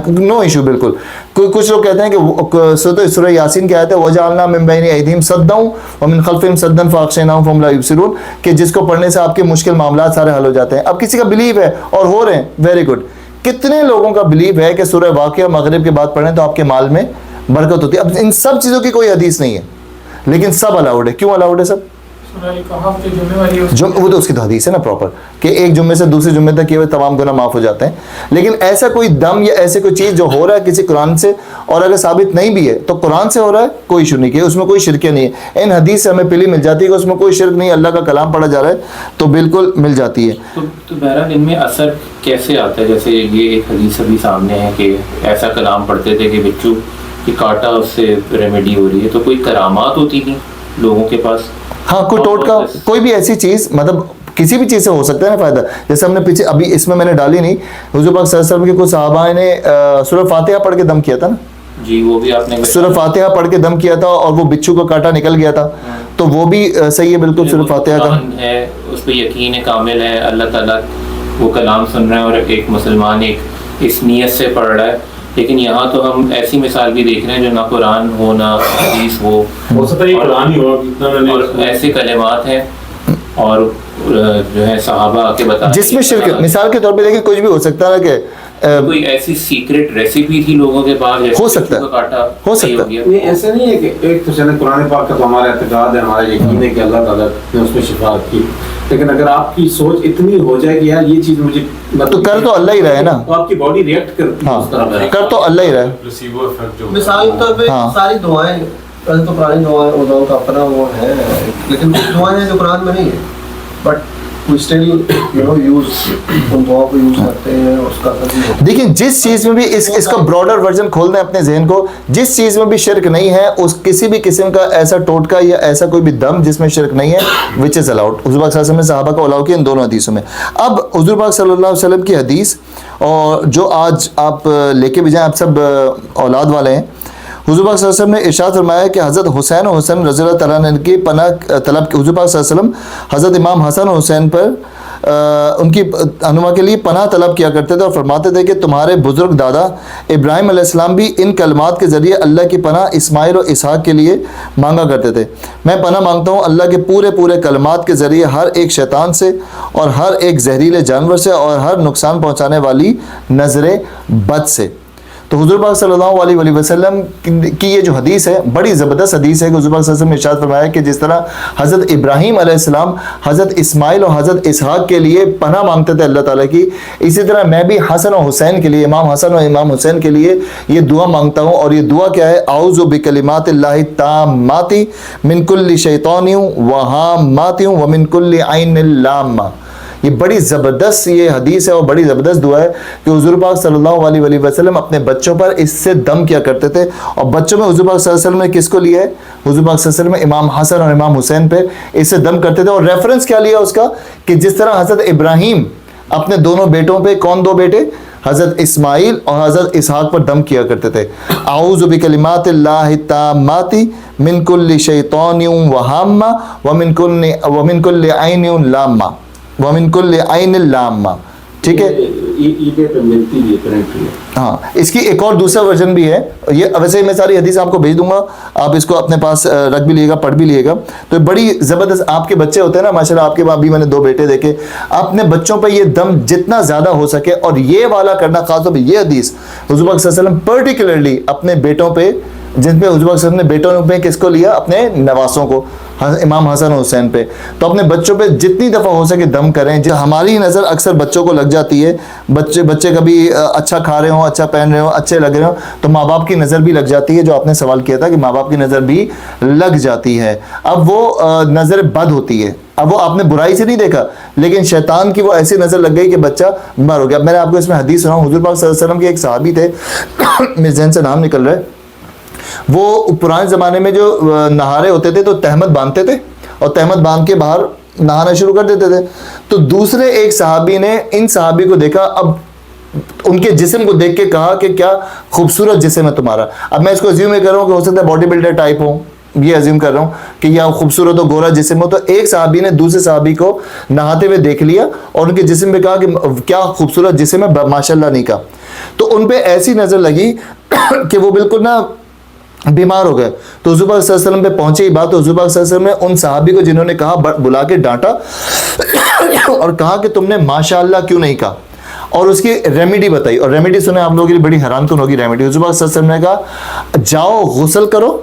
نو ایشو بالکل. کچھ لوگ کہتے ہیں کہ سورہ یاسین کی آیت ہے وَجَعَلْنَا مِن بَيْنِ أَيْدِيهِمْ سَدًّا وَمِن خَلْفِهِمْ سَدًّا فَأَغْشَيْنَاهُمْ فَهُمْ لَا يُبْصِرُونَ, کہ جس کو پڑھنے سے آپ کے مشکل معاملات سارے حل ہو جاتے ہیں. اب کسی کا بلیف ہے اور ہو رہے ہیں, ویری گڈ. کتنے لوگوں کا بلیف ہے کہ سورہ واقعہ مغرب کے بعد پڑھیں تو آپ کے مال میں برکت ہوتی ہے. اب ان سب چیزوں کی کوئی حدیث نہیں ہے, لیکن سب الاؤڈ ہے. کیوں الاؤڈ ہے سب؟ وہ تو اس کی تو حدیث ہے نا پراپر, کہ ایک جمعے سے دوسرے جمعے تک کیے ہوئے تمام گناہ معاف ہو جاتے ہیں. لیکن ایسا کوئی دم یا ایسے کوئی چیز جو ہو رہا ہے کسی قرآن سے, اور اگر ثابت نہیں بھی ہے تو قرآن سے ہو رہا ہے, کوئی ایشو نہیں, کہ اس میں کوئی شرکیہ نہیں ہے. ان حدیث سے ہمیں پلی مل جاتی ہے کہ اس میں کوئی شرک نہیں, اللہ کا کلام پڑھا جا رہا ہے تو بالکل مل جاتی ہے. تو بہرحال ان میں اثر کیسے آتا ہے؟ جیسے یہ ایک حدیث ابھی سامنے ہے کہ ایسا کلام پڑھتے تھے کہ بچوں کی کاٹا اس سے ریمیڈی ہو رہی ہے, تو کوئی کرامات ہوتی تھی لوگوں کے پاس؟ ہاں, کوئی ٹوٹکا, کوئی بھی ایسی چیز, مطلب کسی بھی چیز سے ہو سکتا ہے نا فائدہ. جیسے ہم نے پیچھے ابھی اس میں نے ڈالی نہیں, حضور پاک صلی اللہ علیہ وسلم کے کچھ صحابہ نے سورہ فاتحہ پڑھ کے دم کیا تھا نا. جی, وہ بھی آپ نے سورہ فاتحہ پڑھ کے دم کیا تھا اور وہ بچھو کا کاٹا نکل گیا تھا, تو وہ بھی صحیح ہے بالکل. سورہ فاتحہ کا ہے, اس پہ یقین کامل ہے, اللہ تعالیٰ وہ کلام سن رہے ہیں اور ایک مسلمان ایک اس نیت سے پڑھ رہا ہے. لیکن یہاں تو ہم ایسی مثال بھی دیکھ رہے ہیں جو نہ قرآن ہو نہ حدیث ہو, سکتا ہے قرآن ہی ہو, اور ایسے کلمات ہیں اور جو ہے صحابہ آ کے بتا جس میں شرک مثال کے طور پہ دیکھیں کچھ بھی ہو سکتا ہے کہ کوئی ایسی سیکرٹ ریسیپی تھی لوگوں کے پاس ہو سکتا ہے، ہو سکتا ہے۔ نہیں ایسا نہیں ہے کہ ایک تو چلے قرآن پاک کا تو ہمارا اعتقاد ہے، ہمارا یقین ہے کہ اللہ تعالیٰ نے اس میں شفا کی، لیکن اگر آپ کی سوچ اتنی ہو جائے کہ یار یہ چیز مجھے تو کر تو اللہ ہی رہے نا، تو آپ کی باڈی ریئیکٹ کرتی ہے اس طرح، کر تو اللہ ہی رہے۔ مثال کے طور پہ ساری دعائیں ویسے تو پرانی دعائیں علماء کا اپنا وہ ہے، لیکن کچھ دعائیں ہیں جو قرآن میں نہیں ہے، بٹ we still یوز ان دعاؤں کو یوز کرتے ہیں، اس کا دیکھیں جس چیز میں بھی اس کا براڈر ورژن کھول دیں اپنے ذہن کو، جس چیز میں بھی شرک نہیں ہے، اس کسی بھی قسم کا ایسا ٹوٹکا یا ایسا کوئی بھی دم جس میں شرک نہیں ہے which is allowed۔ حضور پاک صلی اللہ علیہ وسلم نے صحابہ کو الاؤ کیا ان دونوں حدیثوں میں۔ اب حضور پاک صلی اللہ علیہ وسلم کی حدیث، اور جو آج آپ لے کے بھی جائیں، آپ سب اولاد والے ہیں، حضور پاک صلی اللہ علیہ وسلم نے ارشاد فرمایا کہ حضرت حسین و حسن رضی اللہ تعالیٰ عنہ کی پناہ طلب کی، حضور پاک صلی اللہ علیہ وسلم حضرت امام حسن و حسین پر ان کی رہنما کے لیے پناہ طلب کیا کرتے تھے اور فرماتے تھے کہ تمہارے بزرگ دادا ابراہیم علیہ السلام بھی ان کلمات کے ذریعے اللہ کی پناہ اسماعیل و اسحاق کے لیے مانگا کرتے تھے۔ میں پناہ مانگتا ہوں اللہ کے پورے کلمات کے ذریعے ہر ایک شیطان سے اور ہر ایک زہریلے جانور سے اور ہر نقصان پہنچانے والی نظر بد سے۔ تو حضور پاک صلی اللہ علیہ وسلم کی یہ جو حدیث ہے بڑی زبردست حدیث ہے کہ حضور پاک صلی اللہ علیہ وسلم نے ارشاد فرمایا کہ جس طرح حضرت ابراہیم علیہ السلام حضرت اسماعیل اور حضرت اسحاق کے لیے پناہ مانگتے تھے اللہ تعالیٰ کی، اسی طرح میں بھی حسن و حسین کے لیے، امام حسن اور امام حسین کے لیے یہ دعا مانگتا ہوں۔ اور یہ دعا کیا ہے؟ اعوذ بکلمات اللہ التامات من کل شیطان وہامات ومن کل عین لامہ۔ یہ بڑی زبردست یہ حدیث ہے اور بڑی زبردست دعا ہے کہ حضور پاک صلی اللہ علیہ وسلم اپنے بچوں پر اس سے دم کیا کرتے تھے، اور بچوں میں حضور پاک صلی اللہ علیہ وسلم نے کس کو لیا ہے؟ حضور پاک صلی اللہ علیہ وسلم نے امام حسن اور امام حسین پہ اس سے دم کرتے تھے۔ اور ریفرنس کیا لیا اس کا؟ کہ جس طرح حضرت ابراہیم اپنے دونوں بیٹوں پہ، کون دو بیٹے؟ حضرت اسماعیل اور حضرت اسحاق پر دم کیا کرتے تھے۔ اعوذ بکلمات اللہ التامات من کل شیطان وہامہ ومن کل عین لامہ وَمِن كُلِّ عَيْنٍ لَامَّةٍ۔ ٹھیک ہے، ہاں اس کی ایک اور دوسرا ورژن بھی ہے، یہ ویسے میں ساری حدیث آپ کو بھیج دوں گا، آپ اس کو اپنے پاس رکھ بھی لیے گا، پڑھ بھی لیے گا۔ تو بڑی زبردست، آپ کے بچے ہوتے ہیں نا ماشاءاللہ، آپ کے بھی میں نے 2 بیٹے دیکھے، اپنے بچوں پہ یہ دم جتنا زیادہ ہو سکے، اور یہ والا کرنا، خاص طور پہ یہ حدیث حضور پاک صلی اللہ علیہ وسلم پرٹیکولرلی اپنے بیٹوں پہ، جن پہ حضور پاک صلی اللہ علیہ وسلم نے بیٹوں پہ کس کو لیا؟ اپنے نواسوں کو، امام حسن و حسین پہ۔ تو اپنے بچوں پہ جتنی دفعہ ہو سکے دم کریں۔ جو ہماری نظر اکثر بچوں کو لگ جاتی ہے، بچے کبھی اچھا کھا رہے ہوں، اچھا پہن رہے ہوں، اچھے لگ رہے ہوں، تو ماں باپ کی نظر بھی لگ جاتی ہے، جو آپ نے سوال کیا تھا کہ ماں باپ کی نظر بھی لگ جاتی ہے۔ اب وہ نظر بد ہوتی ہے، اب وہ آپ نے برائی سے نہیں دیکھا، لیکن شیطان کی وہ ایسی نظر لگ گئی کہ بچہ بیمار ہو گیا۔ میں نے آپ کو اس میں حدیث سناؤں، حضور پاک صلی اللہ علیہ وسلم کے ایک صحابی تھے، میرے ذہن سے نام نکل رہا ہے، وہ پرانے زمانے میں جو نہارے ہوتے تھے تو تہمت باندھتے تھے، اور تہمت باندھ کے باہر نہانا شروع کر دیتے تھے۔ تو دوسرے ایک صحابی نے ان صحابی کو دیکھا، اب ان کے جسم کو دیکھ کے کہا کہ کیا خوبصورت جسم ہے تمہارا۔ اب میں اس کو ازیوم کر رہا ہوں کہ ہو سکتا ہے باڈی بلڈر ٹائپ ہو، یہ ازیوم کر رہا ہوں کہ یا خوبصورت ہو، گورا جسم ہو۔ تو ایک صحابی نے دوسرے صحابی کو نہاتے ہوئے دیکھ لیا اور ان کے جسم پہ کہا کہ کیا خوبصورت جسم ہے، ماشاء اللہ نہیں کہا۔ تو ان پہ ایسی نظر لگی کہ وہ بالکل نا بیمار ہو گئے۔ تو حضور پاک صلی اللہ علیہ وسلم پہ پہنچی بات، تو حضور پاک صلی اللہ علیہ وسلم نے ان صحابی کو جنہوں نے کہا بلا کے ڈانٹا اور کہا کہ تم نے ماشاء اللہ کیوں نہیں کہا، اور اس کی ریمیڈی بتائی۔ اور ریمیڈی سنیں آپ لوگوں کے لیے بڑی حیران کن ہوگی ریمیڈی۔ حضور پاک صلی اللہ علیہ وسلم نے کہا جاؤ غسل کرو،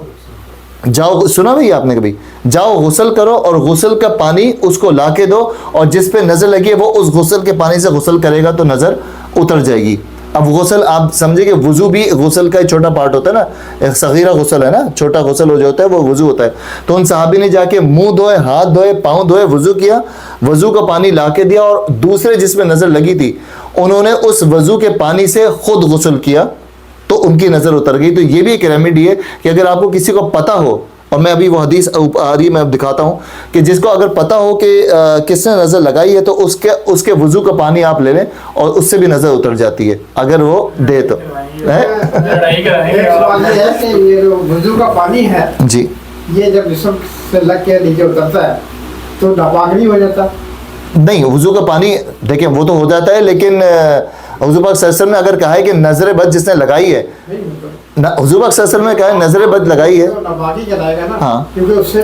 جاؤ، سنا بھائی آپ نے کبھی، جاؤ غسل کرو اور غسل کا پانی اس کو لا کے دو، اور جس پہ نظر لگی ہے وہ اس غسل کے پانی سے غسل کرے گا تو نظر اتر جائے گی۔ اب غسل آپ سمجھے کہ وضو بھی غسل کا ایک چھوٹا پارٹ ہوتا ہے نا، ایک صغیرہ غسل ہے نا، چھوٹا غسل ہو جاتا ہے وہ وضو ہوتا ہے۔ تو ان صحابی نے جا کے منہ دھوئے، ہاتھ دھوئے، پاؤں دھوئے، وضو کیا، وضو کا پانی لا کے دیا، اور دوسرے جس پہ نظر لگی تھی انہوں نے اس وضو کے پانی سے خود غسل کیا تو ان کی نظر اتر گئی۔ تو یہ بھی ایک ریمیڈی ہے کہ اگر آپ کو کسی کو پتہ ہو، اور میں ابھی وہ حدیث آ رہی ہے میں اب دکھاتا ہوں، کہ جس کو اگر پتہ ہو کہ کس نے نظر لگائی ہے تو اس کے وضو کا پانی آپ لے لیں اور اس سے بھی نظر اتر جاتی ہے اگر وہ دے تو۔ یہ جو وضو کا پانی ہے جی، یہ جب جسم سے لگ کے نیچے اترتا ہے تو ناپاک نہیں ہو جاتا؟ نہیں، وضو کا پانی دیکھیں وہ تو ہو جاتا ہے، لیکن حضور پاک صلی اللہ علیہ وسلم نے اگر کہا ہے کہ نظر بد جس نے لگائی ہے، حضور پاک صلی اللہ علیہ وسلم نے کہا ہے نظر بد لگائی ہے، ناپاکی کہلائے گا نا، ہاں، کیونکہ اس سے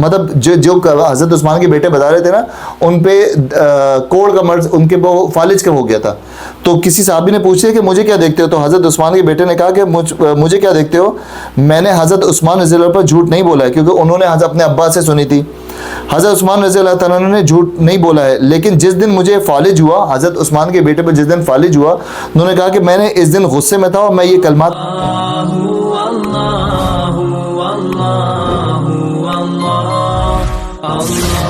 مطلب جو حضرت عثمان کے بیٹے بتا رہے تھے نا, ان پہ کوڑ کا مرض ان کے وہ فالج کا ہو گیا تھا. تو کسی صحابی نے پوچھا کہ مجھے کیا دیکھتے ہو, تو حضرت عثمان کے بیٹے نے کہا کہ مجھے کیا دیکھتے ہو, میں نے حضرت عثمان رضی اللہ عنہ پر جھوٹ نہیں بولا ہے, کیونکہ انہوں نے اپنے ابا سے سنی تھی. حضرت عثمان رضی اللہ تعالیٰ نے جھوٹ نہیں بولا ہے, لیکن جس دن مجھے فالج ہوا, حضرت عثمان کے بیٹے پر جس دن فالج ہوا, انہوں نے کہا کہ میں نے اس دن غصے میں تھا اور میں یہ کلمات اللہ